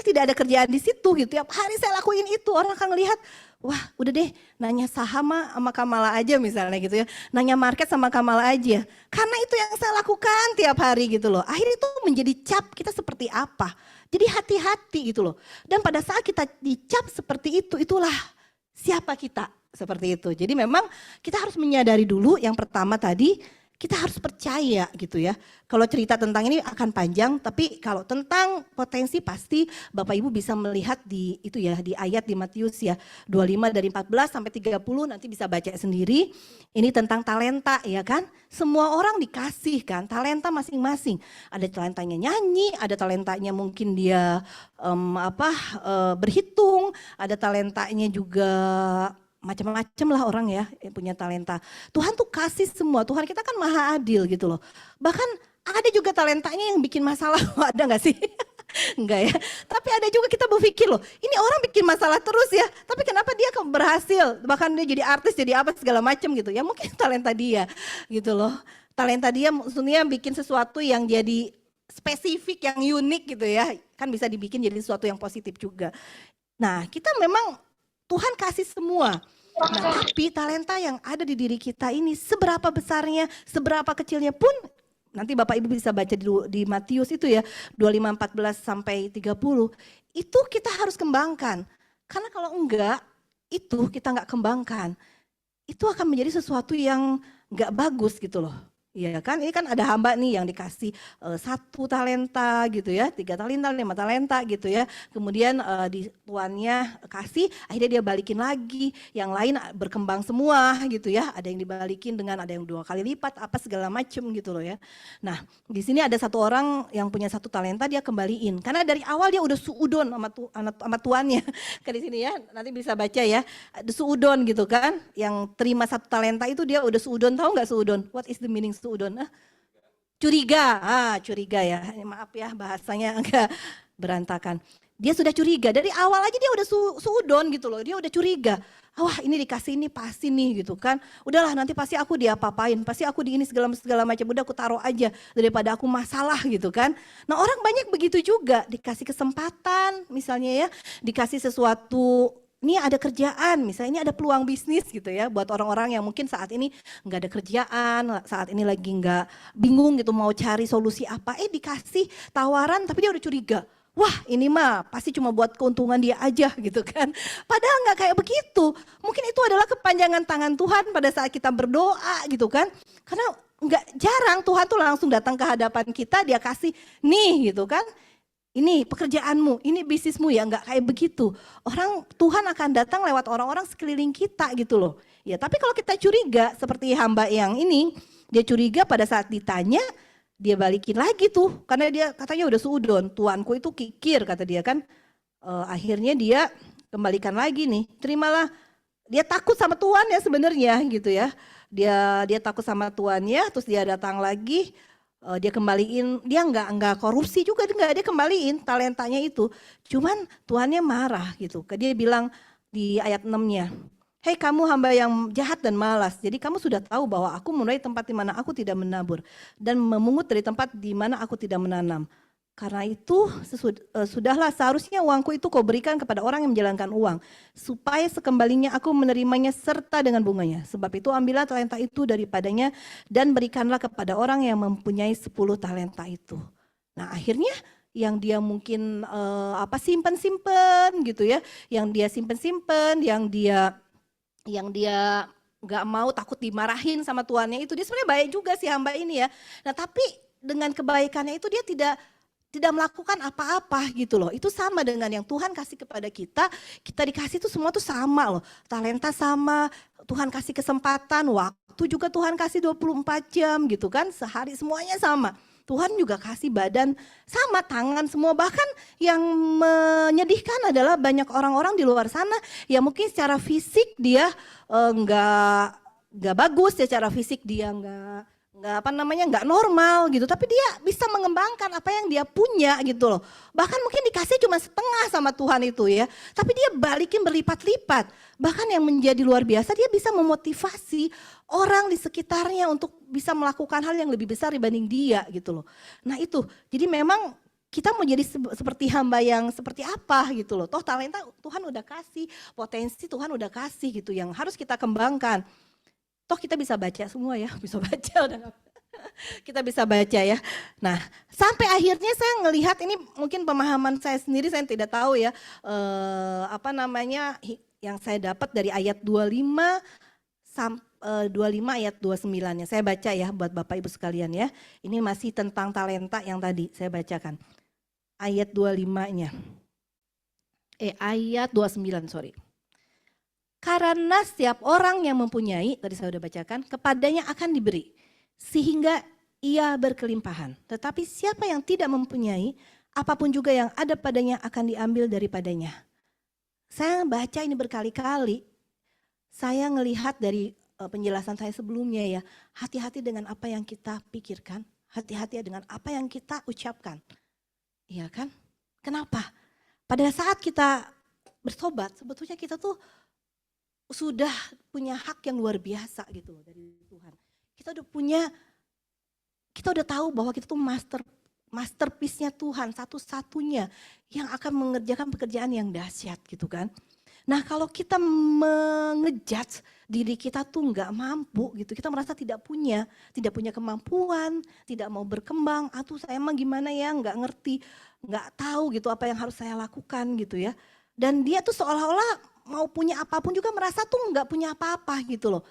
tidak ada kerjaan di situ gitu. Tiap hari saya lakuin itu, orang akan ngelihat, wah udah deh nanya saham sama Kamala aja misalnya gitu ya. Nanya market sama Kamala aja. Karena itu yang saya lakukan tiap hari gitu loh. Akhirnya itu menjadi cap kita seperti apa. Jadi hati-hati gitu loh. Dan pada saat kita dicap seperti itu, itulah siapa kita seperti itu. Jadi memang kita harus menyadari dulu yang pertama tadi, kita harus percaya gitu ya. Kalau cerita tentang ini akan panjang, tapi kalau tentang potensi pasti Bapak Ibu bisa melihat di itu ya, di ayat di Matius ya, 25 dari 14 sampai 30 nanti bisa baca sendiri. Ini tentang talenta ya kan? Semua orang dikasih kan talenta masing-masing. Ada talentanya nyanyi, ada talentanya mungkin dia berhitung, ada talentanya juga macam-macam lah orang ya yang punya talenta. Tuhan tuh kasih semua, Tuhan kita kan maha adil gitu loh. Bahkan ada juga talentanya yang bikin masalah, ada gak sih? Enggak ya, tapi ada juga kita berpikir loh, ini orang bikin masalah terus ya, tapi kenapa dia berhasil, bahkan dia jadi artis, jadi apa segala macam gitu. Ya mungkin talenta dia gitu loh. Talenta dia maksudnya bikin sesuatu yang jadi spesifik, yang unik gitu ya. Kan bisa dibikin jadi sesuatu yang positif juga. Nah kita memang Tuhan kasih semua. Nah, tapi talenta yang ada di diri kita ini seberapa besarnya, seberapa kecilnya pun nanti Bapak Ibu bisa baca di Matius itu ya, 25 14 sampai 30. Itu kita harus kembangkan. Karena kalau enggak, itu kita enggak kembangkan. Itu akan menjadi sesuatu yang enggak bagus gitu loh. Iya kan, ini kan ada hamba nih yang dikasih 1 talenta gitu ya, 3 talenta, 5 talenta gitu ya. Kemudian di tuannya kasih, akhirnya dia balikin lagi. Yang lain berkembang semua gitu ya. Ada yang dibalikin dengan ada yang 2 kali lipat, apa segala macem gitu loh ya. Nah di sini ada 1 orang yang punya 1 talenta dia kembaliin. Karena dari awal dia udah suudon sama tuannya. Kan di sini ya, nanti bisa baca ya. Ada suudon gitu kan, yang terima 1 talenta itu dia udah suudon, tahu nggak suudon? What is the meaning suudon? Curiga, curiga ya. Maaf ya bahasanya agak berantakan. Dia sudah curiga dari awal aja dia udah suudon gitu loh. Dia udah curiga. Wah ini dikasih ini pasti nih gitu kan. Udahlah nanti pasti aku diapa-apain. Pasti aku di ini segala macam. Udah aku taruh aja daripada aku masalah gitu kan. Nah orang banyak begitu juga. Dikasih kesempatan misalnya ya. Dikasih sesuatu. Ini ada kerjaan, misalnya ini ada peluang bisnis gitu ya, buat orang-orang yang mungkin saat ini nggak ada kerjaan, saat ini lagi nggak bingung gitu mau cari solusi apa, dikasih tawaran tapi dia udah curiga. Wah ini mah pasti cuma buat keuntungan dia aja gitu kan. Padahal nggak kayak begitu. Mungkin itu adalah kepanjangan tangan Tuhan pada saat kita berdoa gitu kan. Karena nggak jarang Tuhan tuh langsung datang ke hadapan kita, dia kasih nih gitu kan. Ini pekerjaanmu, ini bisnismu ya, enggak kayak begitu. Tuhan akan datang lewat orang-orang sekeliling kita gitu loh. Ya, tapi kalau kita curiga seperti hamba yang ini, dia curiga pada saat ditanya, dia balikin lagi tuh. Karena dia katanya udah suudon, tuanku itu kikir kata dia kan. Akhirnya dia kembalikan lagi nih, terimalah. Dia takut sama tuannya sebenarnya gitu ya. Dia takut sama tuannya, terus dia datang lagi. Dia kembaliin, dia enggak korupsi juga, dia kembaliin talentanya itu. Cuman tuannya marah gitu. Dia bilang di ayat 6-nya, hei kamu hamba yang jahat dan malas. Jadi kamu sudah tahu bahwa aku menuai tempat di mana aku tidak menabur. Dan memungut dari tempat di mana aku tidak menanam. Karena itu sudahlah seharusnya uangku itu kau berikan kepada orang yang menjalankan uang. Supaya sekembalinya aku menerimanya serta dengan bunganya. Sebab itu ambillah talenta itu daripadanya dan berikanlah kepada orang yang mempunyai 10 talenta itu. Nah akhirnya yang dia mungkin simpen-simpen gitu ya. Yang dia simpen-simpen, yang dia nggak mau takut dimarahin sama tuannya itu. Dia sebenarnya baik juga sih hamba ini ya. Nah tapi dengan kebaikannya itu dia tidak melakukan apa-apa gitu loh. Itu sama dengan yang Tuhan kasih kepada kita. Kita dikasih itu semua tuh sama loh. Talenta sama, Tuhan kasih kesempatan, waktu juga Tuhan kasih 24 jam gitu kan. Sehari semuanya sama. Tuhan juga kasih badan sama, tangan semua. Bahkan yang menyedihkan adalah banyak orang-orang di luar sana yang mungkin secara fisik dia nggak bagus, secara fisik dia nggak normal gitu, tapi dia bisa mengembangkan apa yang dia punya gitu loh. Bahkan mungkin dikasih cuma setengah sama Tuhan itu ya, tapi dia balikin berlipat-lipat. Bahkan yang menjadi luar biasa, dia bisa memotivasi orang di sekitarnya untuk bisa melakukan hal yang lebih besar dibanding dia gitu loh. Nah itu, jadi memang kita mau jadi seperti hamba yang seperti apa gitu loh. Toh talenta Tuhan udah kasih, potensi Tuhan udah kasih gitu yang harus kita kembangkan. Toh kita bisa baca semua ya, bisa baca udah kita bisa baca ya. Nah sampai akhirnya saya ngelihat ini mungkin pemahaman saya sendiri, saya tidak tahu ya yang saya dapat dari ayat 25 ayat 29 ya. Saya baca ya buat Bapak Ibu sekalian ya. Ini masih tentang talenta yang tadi saya bacakan. Ayat 25-nya. Ayat 29 sorry. Karena setiap orang yang mempunyai, tadi saya sudah bacakan, kepadanya akan diberi, sehingga ia berkelimpahan. Tetapi siapa yang tidak mempunyai, apapun juga yang ada padanya akan diambil daripadanya. Saya baca ini berkali-kali, saya ngelihat dari penjelasan saya sebelumnya ya, hati-hati dengan apa yang kita pikirkan, hati-hati dengan apa yang kita ucapkan. Iya kan? Kenapa? Pada saat kita bertobat, sebetulnya kita tuh sudah punya hak yang luar biasa gitu loh dari Tuhan. Kita udah tahu bahwa kita tuh masterpiece-nya Tuhan, satu-satunya yang akan mengerjakan pekerjaan yang dahsyat gitu kan. Nah kalau kita mengejudge diri kita tuh nggak mampu gitu, kita merasa tidak punya kemampuan, tidak mau berkembang, saya emang gimana ya, nggak ngerti, nggak tahu gitu apa yang harus saya lakukan gitu ya. Dan dia tuh seolah-olah mau punya apapun juga merasa tuh nggak punya apa-apa gitu loh.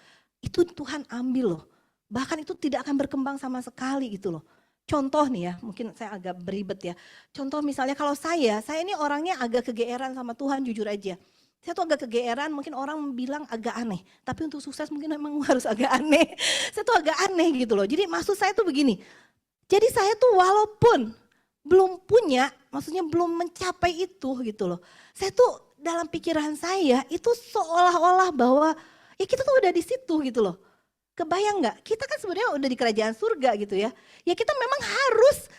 Itu Tuhan ambil loh. Bahkan itu tidak akan berkembang sama sekali gitu loh. Contoh nih ya, mungkin saya agak beribet ya. Contoh misalnya kalau saya ini orangnya agak kegeeran sama Tuhan jujur aja. Saya tuh agak kegeeran, mungkin orang bilang agak aneh. Tapi untuk sukses mungkin memang harus agak aneh. Saya tuh agak aneh gitu loh. Jadi maksud saya tuh begini. Jadi saya tuh walaupun belum punya, maksudnya belum mencapai itu gitu loh. Saya tuh dalam pikiran saya itu seolah-olah bahwa ya kita tuh udah di situ gitu loh. Kebayang nggak? Kita kan sebenarnya udah di kerajaan surga gitu ya. Ya kita memang harus,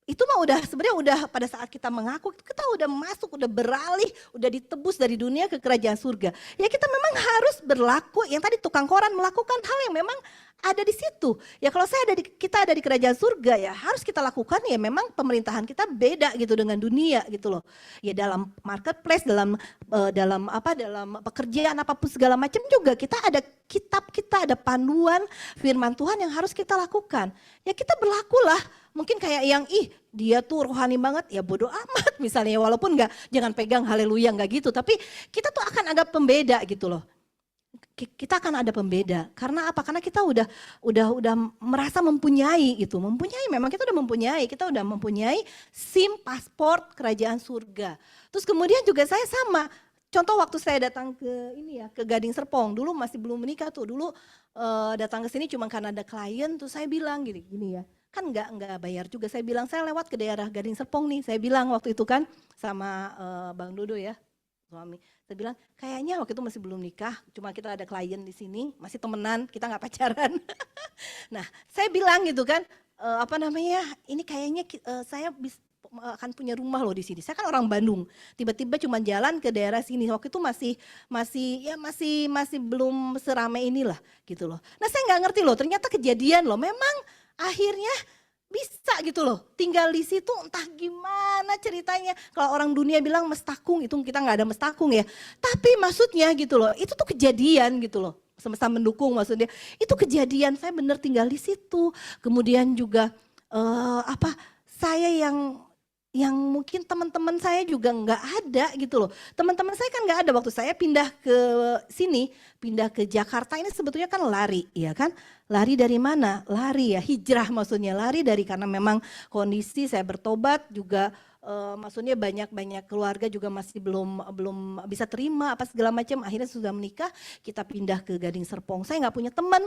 itu mah udah sebenarnya udah pada saat kita mengaku kita udah masuk, udah beralih, udah ditebus dari dunia ke kerajaan surga. Ya kita memang harus berlaku yang tadi tukang koran melakukan hal yang memang ada di situ. Ya kalau kita ada di kerajaan surga ya harus kita lakukan ya memang pemerintahan kita beda gitu dengan dunia gitu loh. Ya dalam marketplace, dalam pekerjaan apapun segala macam juga kita ada kitab, kita ada panduan firman Tuhan yang harus kita lakukan. Ya kita berlakulah mungkin kayak yang dia tuh rohani banget ya bodoh amat misalnya walaupun jangan pegang haleluya nggak gitu, tapi kita tuh akan agak pembeda gitu loh. Kita akan ada pembeda. Karena apa? Karena kita udah merasa mempunyai gitu. Memang kita udah mempunyai SIM paspor kerajaan surga. Terus kemudian juga saya sama. Contoh waktu saya datang ke Gading Serpong, dulu masih belum menikah tuh. Dulu datang ke sini cuma karena ada klien, terus saya bilang gini ya. Kan nggak bayar juga. Saya bilang saya lewat ke daerah Gading Serpong nih. Saya bilang waktu itu kan sama Bang Dodo ya, suami. Saya bilang kayaknya waktu itu masih belum nikah, cuma kita ada klien di sini, masih temenan, kita nggak pacaran. Nah saya bilang gitu kan, ini kayaknya saya akan punya rumah loh di sini. Saya kan orang Bandung, tiba-tiba cuma jalan ke daerah sini. Waktu itu masih belum seramai inilah gitu loh. Nah saya nggak ngerti loh, ternyata kejadian loh, memang akhirnya bisa gitu loh, tinggal di situ entah gimana ceritanya. Kalau orang dunia bilang mestakung, itu kita nggak ada mestakung ya. Tapi maksudnya gitu loh, itu tuh kejadian gitu loh. Semesta mendukung maksudnya. Itu kejadian, saya bener tinggal di situ. Kemudian juga saya yang mungkin teman-teman saya juga nggak ada gitu loh. Teman-teman saya kan nggak ada waktu saya pindah ke sini, pindah ke Jakarta ini sebetulnya kan lari, ya kan? Lari dari mana? Lari ya, hijrah maksudnya. Lari dari karena memang kondisi saya bertobat juga, maksudnya banyak keluarga juga masih belum bisa terima apa segala macam. Akhirnya sudah menikah, kita pindah ke Gading Serpong. Saya nggak punya teman,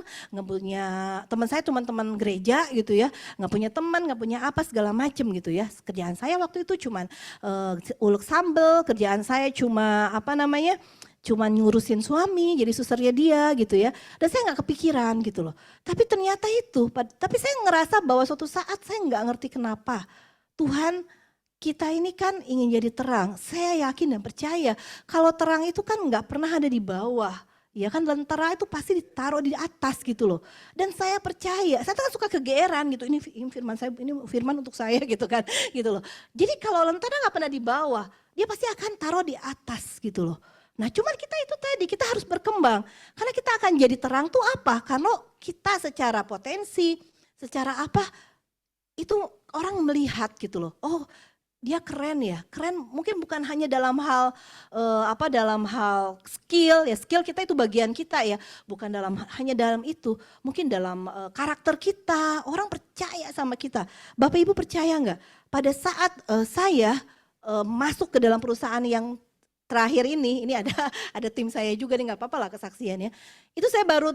teman saya cuma teman gereja gitu ya, nggak punya teman, nggak punya apa segala macam gitu ya. Kerjaan saya waktu itu cuma ulek sambel, kerjaan saya cuma cuma nyurusin suami, jadi susternya dia gitu ya. Dan saya nggak kepikiran gitu loh. Tapi ternyata tapi saya ngerasa bahwa suatu saat saya nggak ngerti kenapa Tuhan, kita ini kan ingin jadi terang. Saya yakin dan percaya kalau terang itu kan nggak pernah ada di bawah. Ya kan, lentera itu pasti ditaruh di atas gitu loh. Dan saya percaya, saya kan suka kegeeran gitu. Ini firman untuk saya gitu kan, gitu loh. Jadi kalau lentera nggak pernah di bawah, dia pasti akan taruh di atas gitu loh. Nah cuman kita itu tadi, kita harus berkembang. Karena kita akan jadi terang tuh apa? Karena kita secara potensi, secara apa, itu orang melihat gitu loh. Oh, dia keren ya, keren mungkin bukan hanya dalam hal dalam hal skill ya, skill kita itu bagian kita ya, bukan hanya dalam itu, mungkin dalam karakter kita, orang percaya sama kita. Bapak Ibu percaya nggak? Pada saat saya masuk ke dalam perusahaan yang terakhir ini ada tim saya juga nih, nggak apa-apa lah kesaksiannya. Itu saya baru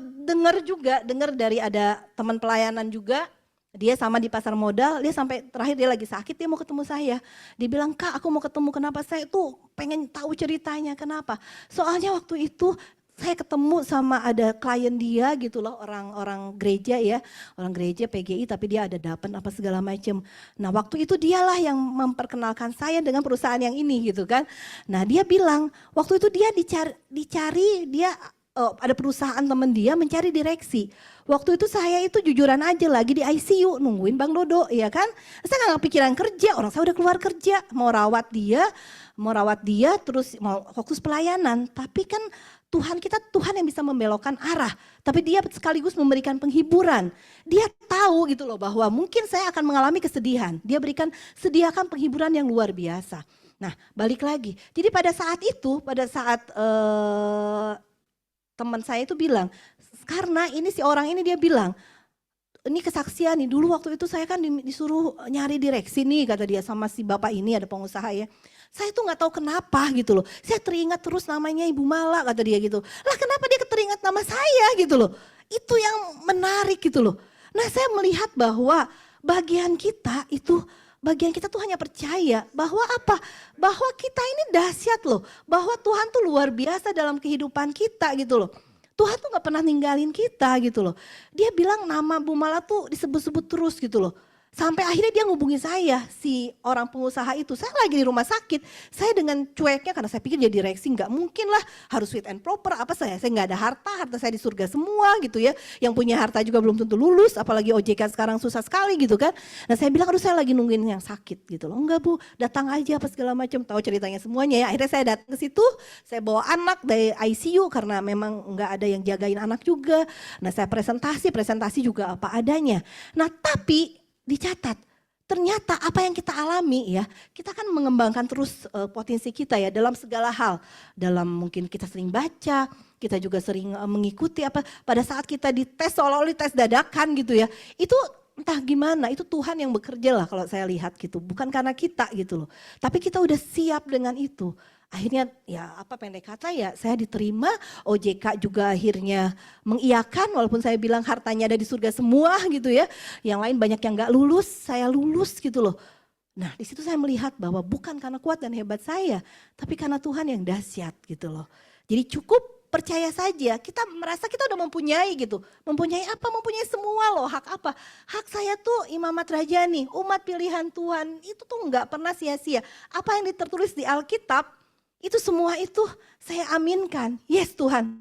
dengar dari ada teman pelayanan juga. Dia sama di pasar modal, dia sampai terakhir dia lagi sakit, dia mau ketemu saya. Dia bilang, Kak aku mau ketemu, kenapa? Saya tuh pengen tahu ceritanya, kenapa? Soalnya waktu itu saya ketemu sama ada klien dia gitu loh, orang gereja ya, orang gereja PGI tapi dia ada dapen apa segala macam. Nah waktu itu dialah yang memperkenalkan saya dengan perusahaan yang ini gitu kan. Nah dia bilang, waktu itu dia dicari ada perusahaan teman dia mencari direksi. Waktu itu saya itu jujuran aja lagi di ICU nungguin Bang Dodo ya kan. Saya gak kepikiran kerja, orang saya udah keluar kerja. Mau rawat dia terus mau fokus pelayanan. Tapi kan Tuhan yang bisa membelokkan arah. Tapi dia sekaligus memberikan penghiburan. Dia tahu gitu loh bahwa mungkin saya akan mengalami kesedihan. Dia sediakan penghiburan yang luar biasa. Nah balik lagi, jadi pada saat teman saya itu bilang, karena ini si orang ini dia bilang, ini kesaksian nih, dulu waktu itu saya kan disuruh nyari direksi nih kata dia sama si bapak ini, ada pengusaha ya. Saya tuh gak tahu kenapa gitu loh, saya teringat terus namanya Ibu Mala kata dia gitu. Lah kenapa dia teringat nama saya gitu loh, itu yang menarik gitu loh. Nah saya melihat bahwa bagian kita tuh hanya percaya bahwa apa? Bahwa kita ini dahsyat loh. Bahwa Tuhan tuh luar biasa dalam kehidupan kita gitu loh. Tuhan tuh gak pernah ninggalin kita gitu loh. Dia bilang nama Bu Mala tuh disebut-sebut terus gitu loh. Sampai akhirnya dia ngubungi saya, si orang pengusaha itu. Saya lagi di rumah sakit, saya dengan cueknya karena saya pikir dia direksi, nggak mungkin lah harus fit and proper. Apa saya nggak ada harta saya di surga semua gitu ya. Yang punya harta juga belum tentu lulus, apalagi OJK sekarang susah sekali gitu kan. Nah saya bilang, aduh saya lagi nungguin yang sakit gitu loh. Enggak Bu, datang aja apa segala macam, tahu ceritanya semuanya ya. Akhirnya saya datang ke situ, saya bawa anak dari ICU karena memang nggak ada yang jagain anak juga. Nah saya presentasi juga apa adanya. Nah tapi dicatat, ternyata apa yang kita alami ya, kita kan mengembangkan terus potensi kita ya dalam segala hal. Dalam mungkin kita sering baca, kita juga sering mengikuti pada saat kita dites seolah-olah tes dadakan gitu ya. Itu entah gimana, itu Tuhan yang bekerja lah kalau saya lihat gitu. Bukan karena kita gitu loh, tapi kita udah siap dengan itu. Akhirnya ya pendek kata ya saya diterima, OJK juga akhirnya mengiyakan walaupun saya bilang hartanya ada di surga semua gitu ya. Yang lain banyak yang gak lulus, saya lulus gitu loh. Nah di situ saya melihat bahwa bukan karena kuat dan hebat saya, tapi karena Tuhan yang dahsyat gitu loh. Jadi cukup percaya saja, kita merasa kita udah mempunyai gitu. Mempunyai apa? Mempunyai semua loh, hak apa? Hak saya tuh imamat rajani, umat pilihan Tuhan, itu tuh gak pernah sia-sia. Apa yang tertulis di Alkitab, itu semua itu saya aminkan. Yes Tuhan,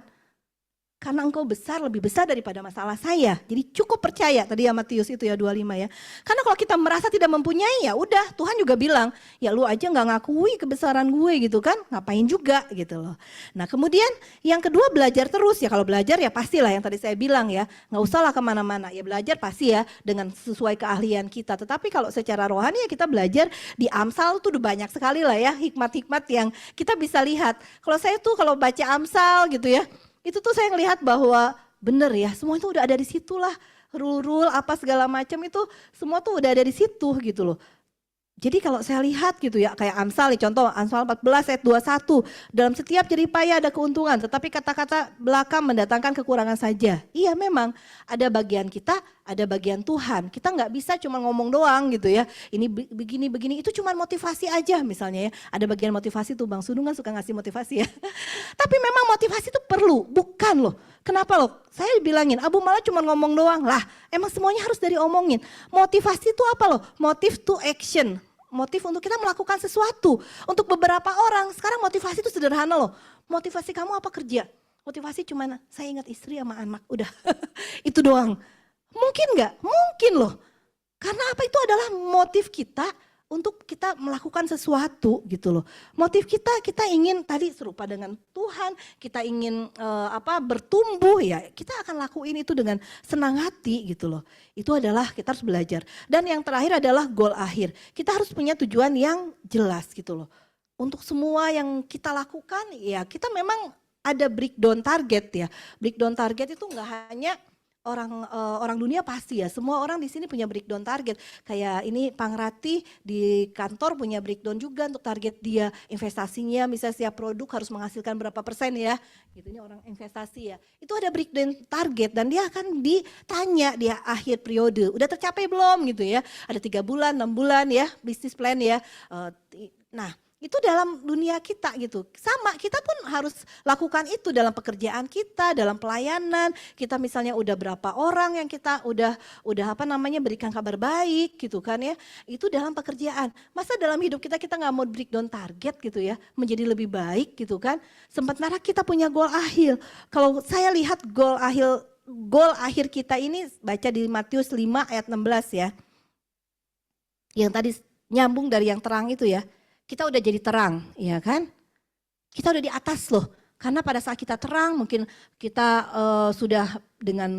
karena engkau lebih besar daripada masalah saya. Jadi cukup percaya, tadi ya Matius itu ya 25 ya. Karena kalau kita merasa tidak mempunyai ya udah, Tuhan juga bilang, ya lu aja gak ngakui kebesaran gue gitu kan, ngapain juga gitu loh. Nah kemudian yang kedua belajar terus ya, kalau belajar ya pastilah yang tadi saya bilang ya, gak usah lah kemana-mana, ya belajar pasti ya dengan sesuai keahlian kita. Tetapi kalau secara rohani ya kita belajar di Amsal tuh udah banyak sekali lah ya, hikmat-hikmat yang kita bisa lihat. Kalau saya tuh kalau baca Amsal gitu ya, itu tuh saya ngelihat bahwa bener ya, semua itu udah ada di situ lah. Rule-rule apa segala macam itu semua tuh udah ada di situ gitu loh. Jadi kalau saya lihat gitu ya, kayak Amsal nih contoh, Amsal 14 ayat 21. Dalam setiap jerih payah ada keuntungan, tetapi kata-kata belaka mendatangkan kekurangan saja. Iya memang, ada bagian kita, ada bagian Tuhan. Kita nggak bisa cuma ngomong doang gitu ya. Ini begini-begini, itu cuma motivasi aja misalnya ya. Ada bagian motivasi tuh, Bang Sudung kan suka ngasih motivasi ya. Tapi memang motivasi itu perlu, bukan loh. Kenapa loh? Saya bilangin, Abu malah cuma ngomong doang. Lah, emang semuanya harus dari omongin. Motivasi itu apa loh? Motive to action. Motif untuk kita melakukan sesuatu. Untuk beberapa orang, sekarang motivasi itu sederhana loh. Motivasi kamu apa kerja? Motivasi cuma saya ingat istri sama anak, udah. Itu doang. Mungkin nggak? Mungkin loh. Karena apa itu adalah motif kita untuk kita melakukan sesuatu gitu loh. Motif kita ingin tadi serupa dengan Tuhan, kita ingin bertumbuh ya, kita akan lakuin itu dengan senang hati gitu loh. Itu adalah kita harus belajar. Dan yang terakhir adalah goal akhir. Kita harus punya tujuan yang jelas gitu loh. Untuk semua yang kita lakukan ya kita memang ada breakdown target ya. Breakdown target itu enggak hanya orang dunia pasti ya, semua orang di sini punya breakdown target. Kayak ini Pangrati di kantor punya breakdown juga untuk target dia investasinya, misalnya setiap produk harus menghasilkan berapa persen ya. Gitu ini orang investasi ya. Itu ada breakdown target dan dia akan ditanya di akhir periode, udah tercapai belum gitu ya. Ada 3 bulan, 6 bulan ya, bisnis plan ya. Nah, itu dalam dunia kita gitu. Sama, kita pun harus lakukan itu dalam pekerjaan kita, dalam pelayanan. Kita misalnya udah berapa orang yang kita udah berikan kabar baik gitu kan ya. Itu dalam pekerjaan. Masa dalam hidup kita nggak mau breakdown target gitu ya, menjadi lebih baik gitu kan. Sementara kita punya goal akhir. Kalau saya lihat goal akhir kita ini baca di Matius 5 ayat 16 ya. Yang tadi nyambung dari yang terang itu ya. Kita udah jadi terang, ya kan? Kita udah di atas loh. Karena pada saat kita terang, mungkin kita sudah dengan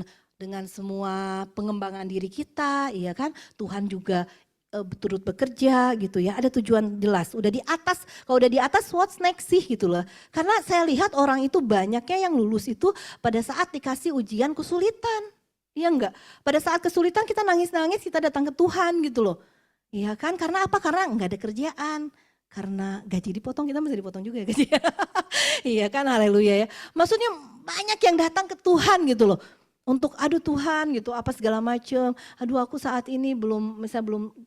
semua pengembangan diri kita, ya kan? Tuhan juga turut bekerja gitu ya. Ada tujuan jelas. Udah di atas. Kalau udah di atas, what's next sih gitu loh. Karena saya lihat orang itu banyaknya yang lulus itu pada saat dikasih ujian kesulitan. Iya enggak? Pada saat kesulitan kita nangis-nangis, kita datang ke Tuhan gitu loh. Iya kan? Karena apa? Karena enggak ada kerjaan. Karena gaji dipotong, kita mesti dipotong juga ya gaji. Iya kan, haleluya ya. Maksudnya banyak yang datang ke Tuhan gitu loh. Untuk aduh Tuhan gitu, apa segala macam. Aduh aku saat ini belum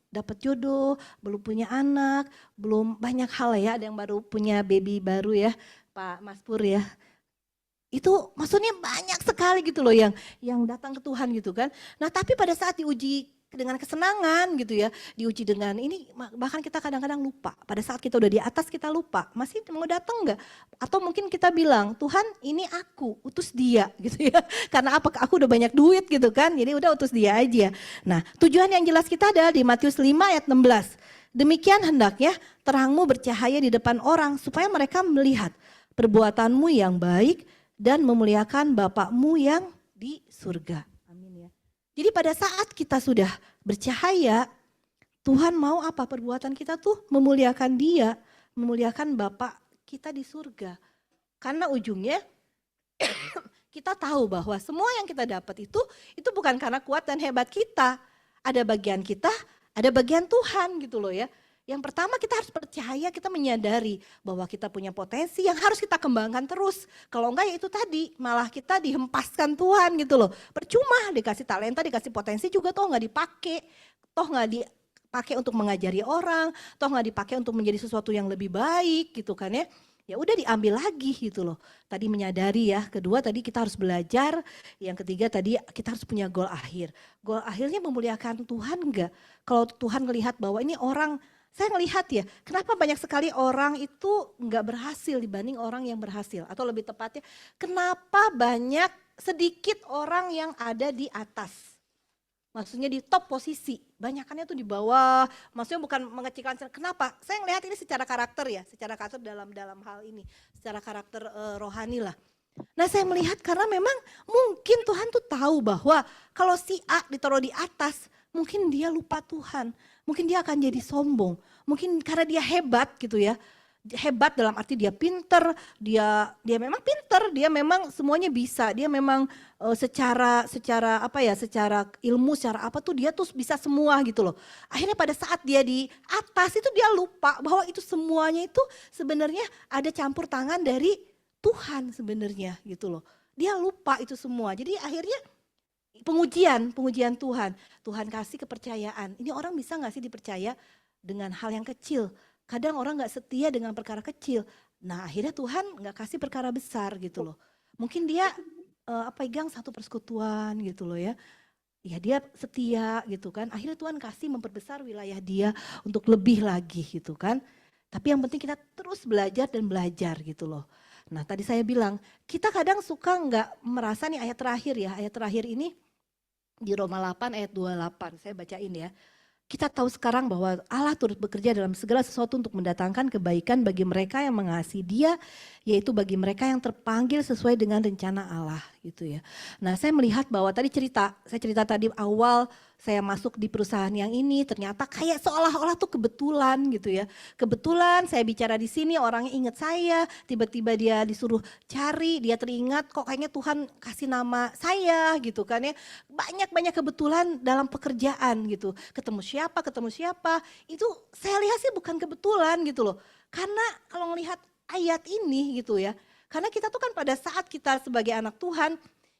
dapat jodoh, belum punya anak, belum banyak hal ya. Ada yang baru punya baby baru ya, Pak Mas Pur ya. Itu maksudnya banyak sekali gitu loh yang datang ke Tuhan gitu kan. Nah tapi pada saat diuji dengan kesenangan gitu ya, diuji dengan ini bahkan kita kadang-kadang lupa. Pada saat kita udah di atas kita lupa, masih mau datang enggak? Atau mungkin kita bilang, Tuhan ini aku, utus dia gitu ya. Karena apa? Aku udah banyak duit gitu kan, jadi udah utus dia aja. Nah tujuan yang jelas kita ada di Matius 5 ayat 16. Demikian hendaknya terangmu bercahaya di depan orang supaya mereka melihat perbuatanmu yang baik dan memuliakan Bapakmu yang di surga. Jadi pada saat kita sudah bercahaya, Tuhan mau apa? Perbuatan kita tuh memuliakan Dia, memuliakan Bapa kita di surga. Karena ujungnya kita tahu bahwa semua yang kita dapat itu bukan karena kuat dan hebat kita. Ada bagian kita, ada bagian Tuhan gitu loh ya. Yang pertama kita harus percaya, kita menyadari bahwa kita punya potensi yang harus kita kembangkan terus. Kalau enggak ya itu tadi, malah kita dihempaskan Tuhan gitu loh. Percuma dikasih talenta, dikasih potensi juga toh nggak dipakai. Toh nggak dipakai untuk mengajari orang, toh nggak dipakai untuk menjadi sesuatu yang lebih baik gitu kan ya. Ya udah diambil lagi gitu loh. Tadi menyadari ya, kedua tadi kita harus belajar, yang ketiga tadi kita harus punya goal akhir. Goal akhirnya memuliakan Tuhan enggak? Kalau Tuhan melihat bahwa ini orang, saya ngelihat ya, kenapa banyak sekali orang itu nggak berhasil dibanding orang yang berhasil. Atau lebih tepatnya, kenapa banyak sedikit orang yang ada di atas. Maksudnya di top posisi, banyakannya tuh di bawah. Maksudnya bukan mengecilkan, kenapa? Saya ngelihat ini secara karakter ya, secara karakter dalam hal ini. Secara karakter rohani lah. Nah saya melihat karena memang mungkin Tuhan tuh tahu bahwa kalau si A ditaruh di atas, mungkin dia lupa Tuhan. Mungkin dia akan jadi sombong. Mungkin karena dia hebat gitu ya. hebat dalam arti dia pinter, dia memang pinter, dia memang semuanya bisa, dia memang secara secara ilmu, secara apa tuh dia tuh bisa semua gitu loh. Akhirnya pada saat dia di atas itu dia lupa bahwa itu semuanya itu sebenarnya ada campur tangan dari Tuhan sebenarnya gitu loh. Dia lupa itu semua. Jadi akhirnya pengujian Tuhan. Tuhan kasih kepercayaan. Ini orang bisa gak sih dipercaya dengan hal yang kecil? Kadang orang gak setia dengan perkara kecil. Nah akhirnya Tuhan gak kasih perkara besar gitu loh. Mungkin dia pegang satu persekutuan gitu loh ya. Ya dia setia gitu kan. Akhirnya Tuhan kasih memperbesar wilayah dia untuk lebih lagi gitu kan. Tapi yang penting kita terus belajar dan belajar gitu loh. Nah tadi saya bilang kita kadang suka gak merasa nih ayat terakhir ya. Ayat terakhir ini di Roma 8 ayat 28 saya bacain ya. Kita tahu sekarang bahwa Allah turut bekerja dalam segala sesuatu untuk mendatangkan kebaikan bagi mereka yang mengasihi Dia, yaitu bagi mereka yang terpanggil sesuai dengan rencana Allah gitu ya. Nah, saya melihat bahwa saya cerita tadi awal saya masuk di perusahaan yang ini ternyata kayak seolah-olah tuh kebetulan gitu ya. Kebetulan saya bicara di sini orangnya ingat saya, tiba-tiba dia disuruh cari, dia teringat kok kayaknya Tuhan kasih nama saya gitu kan ya. Banyak kebetulan dalam pekerjaan gitu. Ketemu siapa, itu saya lihat sih bukan kebetulan gitu loh. Karena kalau melihat ayat ini gitu ya, karena kita tuh kan pada saat kita sebagai anak Tuhan,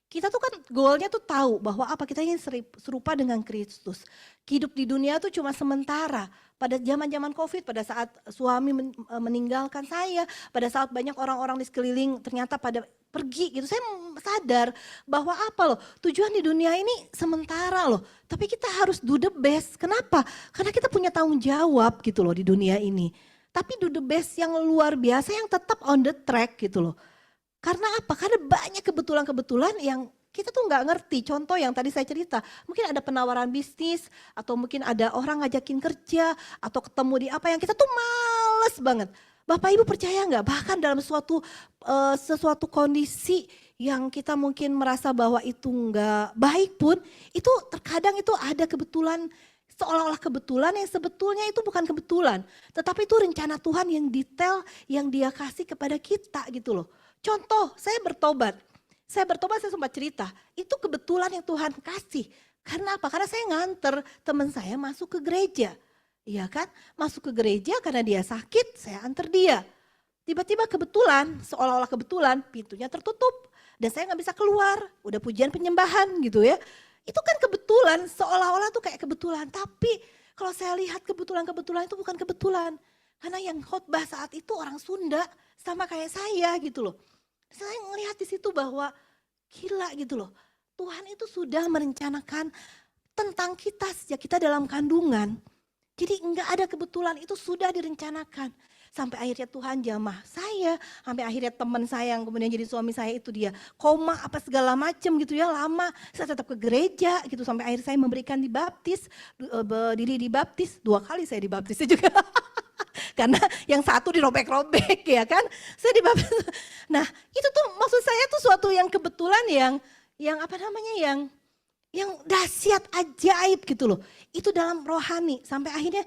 kita tuh kan goalnya tuh tahu bahwa apa kita ingin serupa dengan Kristus. Hidup di dunia tuh cuma sementara. Pada zaman-zaman COVID, pada saat suami meninggalkan saya, pada saat banyak orang-orang di sekeliling ternyata pada pergi gitu, saya sadar bahwa apa loh, tujuan di dunia ini sementara loh. Tapi kita harus do the best. Kenapa? Karena kita punya tanggung jawab gitu loh di dunia ini. Tapi do the best yang luar biasa yang tetap on the track gitu loh. Karena apa? Karena banyak kebetulan-kebetulan yang kita tuh nggak ngerti. Contoh yang tadi saya cerita, mungkin ada penawaran bisnis atau mungkin ada orang ngajakin kerja atau ketemu di apa yang kita tuh males banget. Bapak Ibu percaya nggak? Bahkan dalam sesuatu kondisi yang kita mungkin merasa bahwa itu nggak baik pun, itu terkadang itu ada kebetulan seolah-olah kebetulan yang sebetulnya itu bukan kebetulan. Tetapi itu rencana Tuhan yang detail yang Dia kasih kepada kita gitu loh. Contoh, saya bertobat, saya sempat cerita, itu kebetulan yang Tuhan kasih. Karena apa? Karena saya nganter teman saya masuk ke gereja. Iya kan? Masuk ke gereja karena dia sakit, saya antar dia. Tiba-tiba kebetulan, seolah-olah kebetulan, pintunya tertutup. Dan saya gak bisa keluar, udah pujian penyembahan gitu ya. Itu kan kebetulan, seolah-olah tuh kayak kebetulan. Tapi kalau saya lihat kebetulan-kebetulan itu bukan kebetulan. Karena yang khotbah saat itu orang Sunda sama kayak saya gitu loh. Saya melihat di situ bahwa gila gitu loh. Tuhan itu sudah merencanakan tentang kita sejak kita dalam kandungan. Jadi enggak ada kebetulan, itu sudah direncanakan. Sampai akhirnya Tuhan jamah saya, sampai akhirnya teman saya yang kemudian jadi suami saya itu dia koma apa segala macam gitu ya, lama. Saya tetap ke gereja gitu sampai akhir saya memberikan dibaptis, diri dibaptis, 2 kali saya dibaptisnya juga. Karena yang satu dirobek-robek ya kan. Saya dibaptis. Nah, itu tuh maksud saya tuh suatu yang kebetulan yang apa namanya yang dahsyat ajaib gitu loh. Itu dalam rohani sampai akhirnya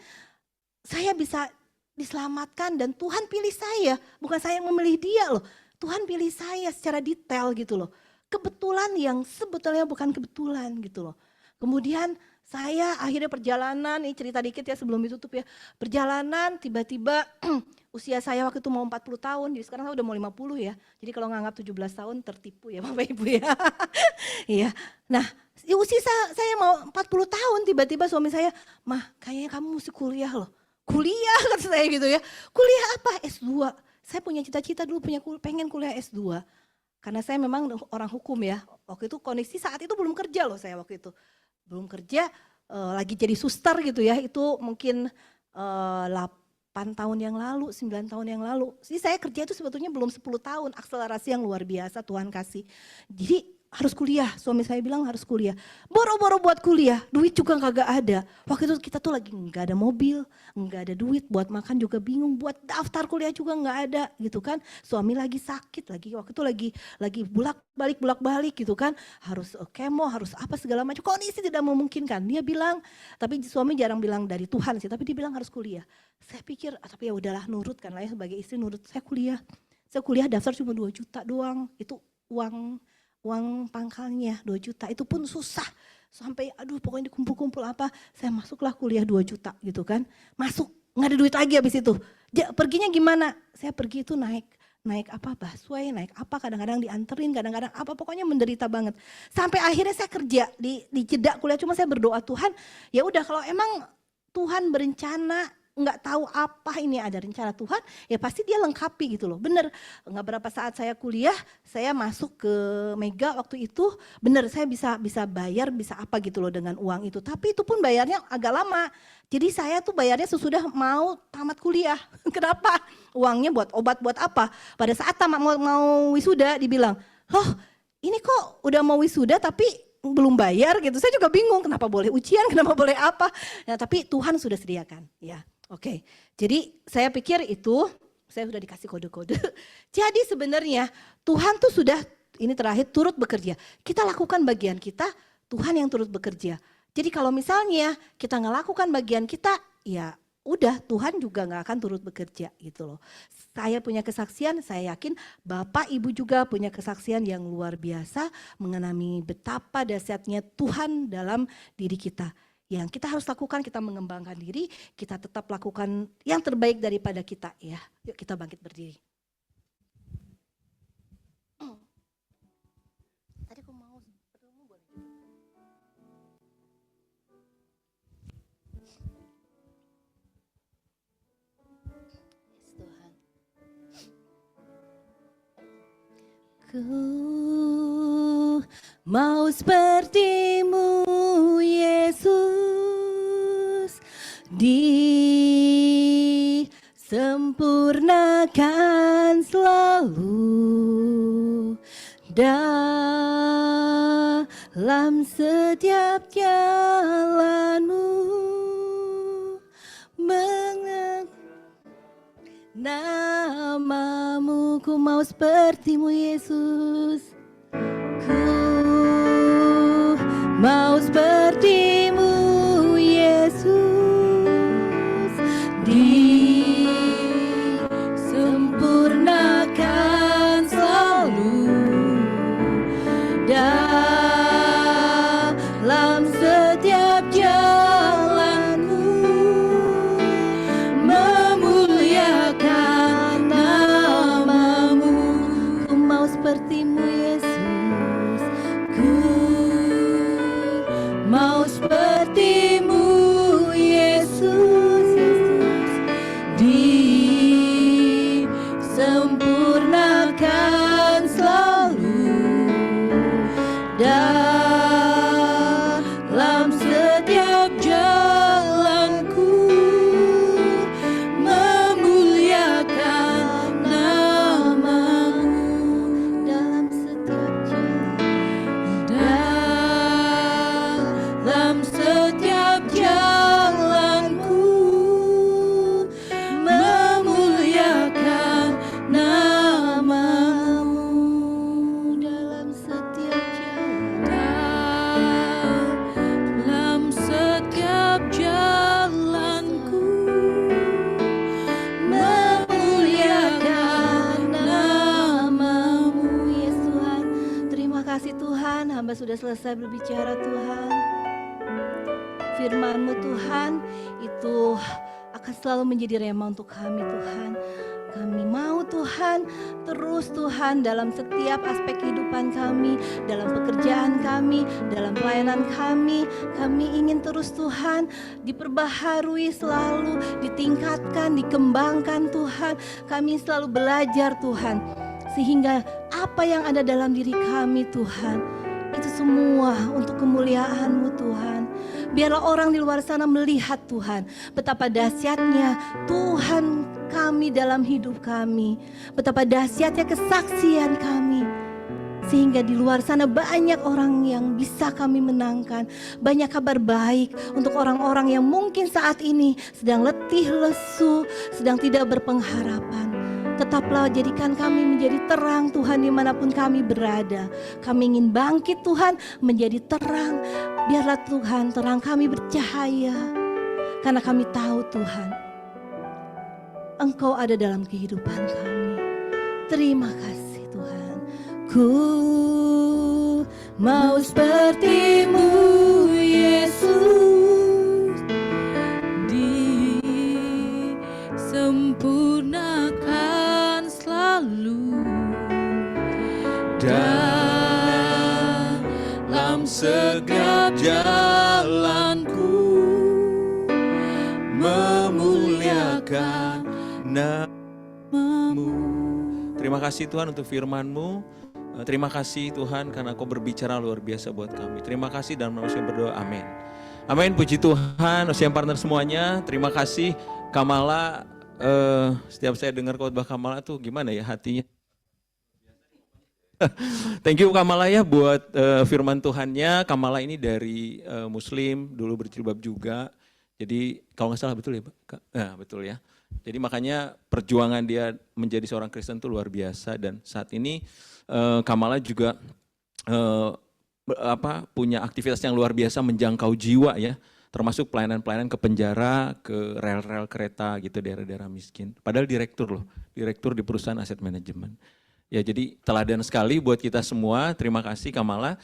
saya bisa diselamatkan dan Tuhan pilih saya, bukan saya yang memilih dia loh. Tuhan pilih saya secara detail gitu loh. Kebetulan yang sebetulnya bukan kebetulan gitu loh. Kemudian saya akhirnya perjalanan, ini cerita dikit ya sebelum ditutup ya. Perjalanan tiba-tiba usia saya waktu itu mau 40 tahun, jadi sekarang saya udah mau 50 ya. Jadi kalau nganggap 17 tahun tertipu ya Bapak Ibu ya. Iya. Nah, usia saya mau 40 tahun tiba-tiba suami saya, "Mah, kayaknya kamu mesti kuliah loh." Kuliah kata saya gitu ya. Kuliah apa? S2. Saya punya cita-cita dulu pengen kuliah S2. Karena saya memang orang hukum ya. Waktu itu kondisi saat itu belum kerja loh saya waktu itu. Belum kerja, lagi jadi suster gitu ya. Itu mungkin 8 tahun yang lalu, 9 tahun yang lalu. Jadi saya kerja itu sebetulnya belum 10 tahun, akselerasi yang luar biasa Tuhan kasih. Jadi harus kuliah, suami saya bilang harus kuliah. Boro-boro buat kuliah, duit juga kagak ada. Waktu itu kita tuh lagi nggak ada mobil, nggak ada duit, buat makan juga bingung, buat daftar kuliah juga nggak ada gitu kan. Suami lagi sakit lagi, waktu itu lagi bolak-balik gitu kan. Harus kemo, harus apa segala macam. Kondisi tidak memungkinkan. Dia bilang, tapi suami jarang bilang dari Tuhan sih, tapi dia bilang harus kuliah. Saya pikir, tapi ya udahlah nurut kan lah ya, sebagai istri nurut. Saya kuliah daftar cuma 2 juta doang, itu uang pangkalnya 2 juta, itu pun susah. Sampai aduh pokoknya dikumpul-kumpul apa, saya masuklah kuliah 2 juta gitu kan. Masuk, nggak ada duit lagi habis itu. Perginya gimana? Saya pergi itu naik apa busway, naik apa, kadang-kadang dianterin, kadang-kadang apa, pokoknya menderita banget. Sampai akhirnya saya kerja di jeda kuliah, cuma saya berdoa Tuhan, ya udah kalau emang Tuhan berencana, nggak tahu apa ini ada rencana Tuhan, ya pasti dia lengkapi gitu loh. Bener, nggak berapa saat saya kuliah, saya masuk ke Mega waktu itu, bener saya bisa bayar, bisa apa gitu loh dengan uang itu. Tapi itu pun bayarnya agak lama. Jadi saya tuh bayarnya sesudah mau tamat kuliah. Kenapa? Uangnya buat obat, buat apa? Pada saat tamat mau wisuda dibilang, loh ini kok udah mau wisuda tapi belum bayar gitu. Saya juga bingung kenapa boleh ujian, kenapa boleh apa. Nah, tapi Tuhan sudah sediakan ya. Oke, jadi saya pikir itu, saya sudah dikasih kode-kode. Jadi sebenarnya Tuhan tuh sudah, ini terakhir, turut bekerja. Kita lakukan bagian kita, Tuhan yang turut bekerja. Jadi kalau misalnya kita nggak lakukan bagian kita, ya udah Tuhan juga nggak akan turut bekerja gitu loh. Saya punya kesaksian, saya yakin Bapak Ibu juga punya kesaksian yang luar biasa mengenai betapa dahsyatnya Tuhan dalam diri kita. Yang kita harus lakukan, kita mengembangkan diri, kita tetap lakukan yang terbaik daripada kita ya. Yuk kita bangkit berdiri. Tadi aku mau bertemu boleh? Yes, Tuhan. Ku mau seperti-Mu Yesus, disempurnakan selalu dalam setiap jalan-Mu. Namamu, ku mau seperti-Mu Yesus. Ku mau seperti-Mu Yesus, disempurnakan selalu dalam setiap jalan-Mu, memuliakan namamu. Ku mau seperti-Mu Yesus, ku mau seperti-Mu Yesus, disempurnakan selalu dalam setiap jalanku, memuliakan namamu dalam setiap jalan, dalam setiap jalanku, memuliakan namamu dalam setiap jalan, dalam setiap jalanku, memuliakan namamu. Yes Tuhan, terima kasih Tuhan, hamba sudah selesai berbicara Tuhan. Firman-Mu Tuhan itu akan selalu menjadi rema untuk kami Tuhan. Kami mau Tuhan, terus Tuhan dalam setiap aspek kehidupan kami, dalam pekerjaan kami, dalam pelayanan kami ingin terus Tuhan diperbaharui selalu, ditingkatkan, dikembangkan Tuhan. Kami selalu belajar Tuhan, sehingga apa yang ada dalam diri kami Tuhan, itu semua untuk kemuliaan-Mu Tuhan. Biarlah orang di luar sana melihat Tuhan, betapa dahsyatnya Tuhan kami dalam hidup kami, betapa dahsyatnya kesaksian kami. sehingga di luar sana banyak orang yang bisa kami menangkan, banyak kabar baik untuk orang-orang yang mungkin saat ini sedang letih, lesu, sedang tidak berpengharapan. Tetaplah jadikan kami menjadi terang Tuhan dimanapun kami berada. Kami ingin bangkit Tuhan menjadi terang. Biarlah Tuhan terang kami bercahaya. Karena kami tahu Tuhan, Engkau ada dalam kehidupan kami. Terima kasih Tuhan. Ku mau seperti-Mu Yesus, disempurnakan selalu dalam setiap jalanku, memuliakan nama-Mu. Terima kasih Tuhan untuk firman-Mu. Terima kasih Tuhan karena Kau berbicara luar biasa buat kami. Terima kasih dan kami berdoa, amin. Amin, puji Tuhan, OCM partner semuanya. Terima kasih Kamala. Setiap saya dengar khotbah Kamala tuh gimana ya hatinya. Thank you Kamala ya buat firman Tuhannya. Kamala ini dari Muslim, dulu berjilbab juga. Jadi kalau nggak salah betul ya Kak? Nah, betul ya. Jadi makanya perjuangan dia menjadi seorang Kristen itu luar biasa, dan saat ini Kamala juga punya aktivitas yang luar biasa menjangkau jiwa ya, termasuk pelayanan-pelayanan ke penjara, ke rel-rel kereta gitu, daerah-daerah miskin. Padahal direktur di perusahaan aset manajemen. Ya jadi teladan sekali buat kita semua. Terima kasih Kamala.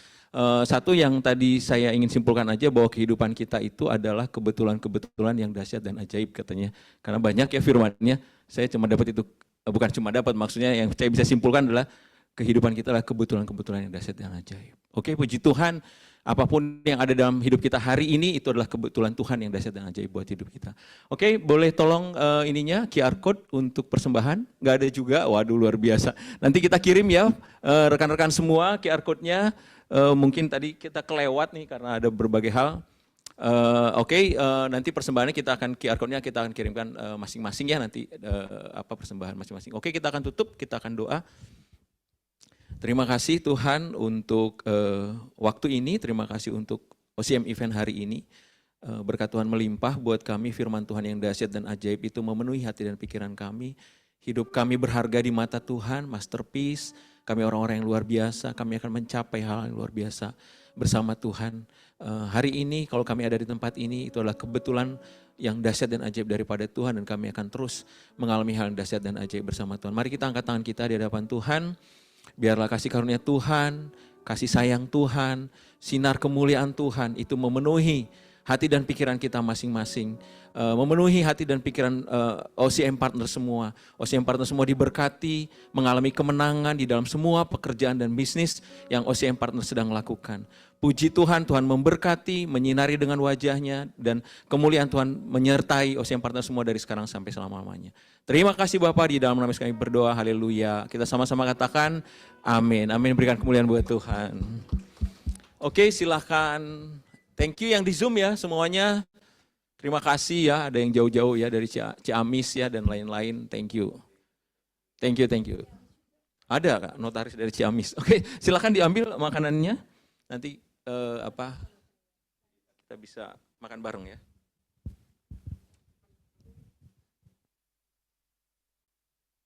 Satu yang tadi saya ingin simpulkan aja bahwa kehidupan kita itu adalah kebetulan-kebetulan yang dahsyat dan ajaib katanya. Karena banyak ya firmannya, saya cuma dapat itu, bukan cuma dapat, maksudnya yang saya bisa simpulkan adalah kehidupan kita adalah kebetulan-kebetulan yang dahsyat dan ajaib. Oke, puji Tuhan, apapun yang ada dalam hidup kita hari ini itu adalah kebetulan Tuhan yang dahsyat dan ajaib buat hidup kita. Oke, boleh tolong QR code untuk persembahan? Nggak ada juga, waduh luar biasa. Nanti kita kirim ya rekan-rekan semua QR code-nya. Mungkin tadi kita kelewat nih karena ada berbagai hal. Nanti persembahannya kita akan QR code-nya kita akan kirimkan masing-masing ya nanti persembahan masing-masing. Oke, kita akan tutup, kita akan doa. Terima kasih Tuhan untuk waktu ini, terima kasih untuk OCM event hari ini. Berkat Tuhan melimpah buat kami, firman Tuhan yang dahsyat dan ajaib itu memenuhi hati dan pikiran kami. Hidup kami berharga di mata Tuhan, masterpiece. Kami orang-orang yang luar biasa, kami akan mencapai hal yang luar biasa bersama Tuhan. Hari ini kalau kami ada di tempat ini, itu adalah kebetulan yang dahsyat dan ajaib daripada Tuhan, dan kami akan terus mengalami hal yang dahsyat dan ajaib bersama Tuhan. Mari kita angkat tangan kita di hadapan Tuhan, biarlah kasih karunia Tuhan, kasih sayang Tuhan, sinar kemuliaan Tuhan itu memenuhi hati dan pikiran kita masing-masing. Memenuhi hati dan pikiran OCM partner semua. OCM partner semua diberkati, mengalami kemenangan di dalam semua pekerjaan dan bisnis yang OCM partner sedang lakukan. Puji Tuhan, Tuhan memberkati, menyinari dengan wajahnya, dan kemuliaan Tuhan menyertai OCM partner semua dari sekarang sampai selama-lamanya. Terima kasih Bapak, di dalam nama Yesus kami berdoa, haleluya. Kita sama-sama katakan amin. Amin, berikan kemuliaan buat Tuhan. Oke, silakan. Thank you yang di Zoom ya semuanya. Terima kasih ya, ada yang jauh-jauh ya dari Ciamis ya dan lain-lain. Thank you. Thank you. Ada Kak, notaris dari Ciamis. Oke, silakan diambil makanannya. Nanti kita bisa makan bareng ya.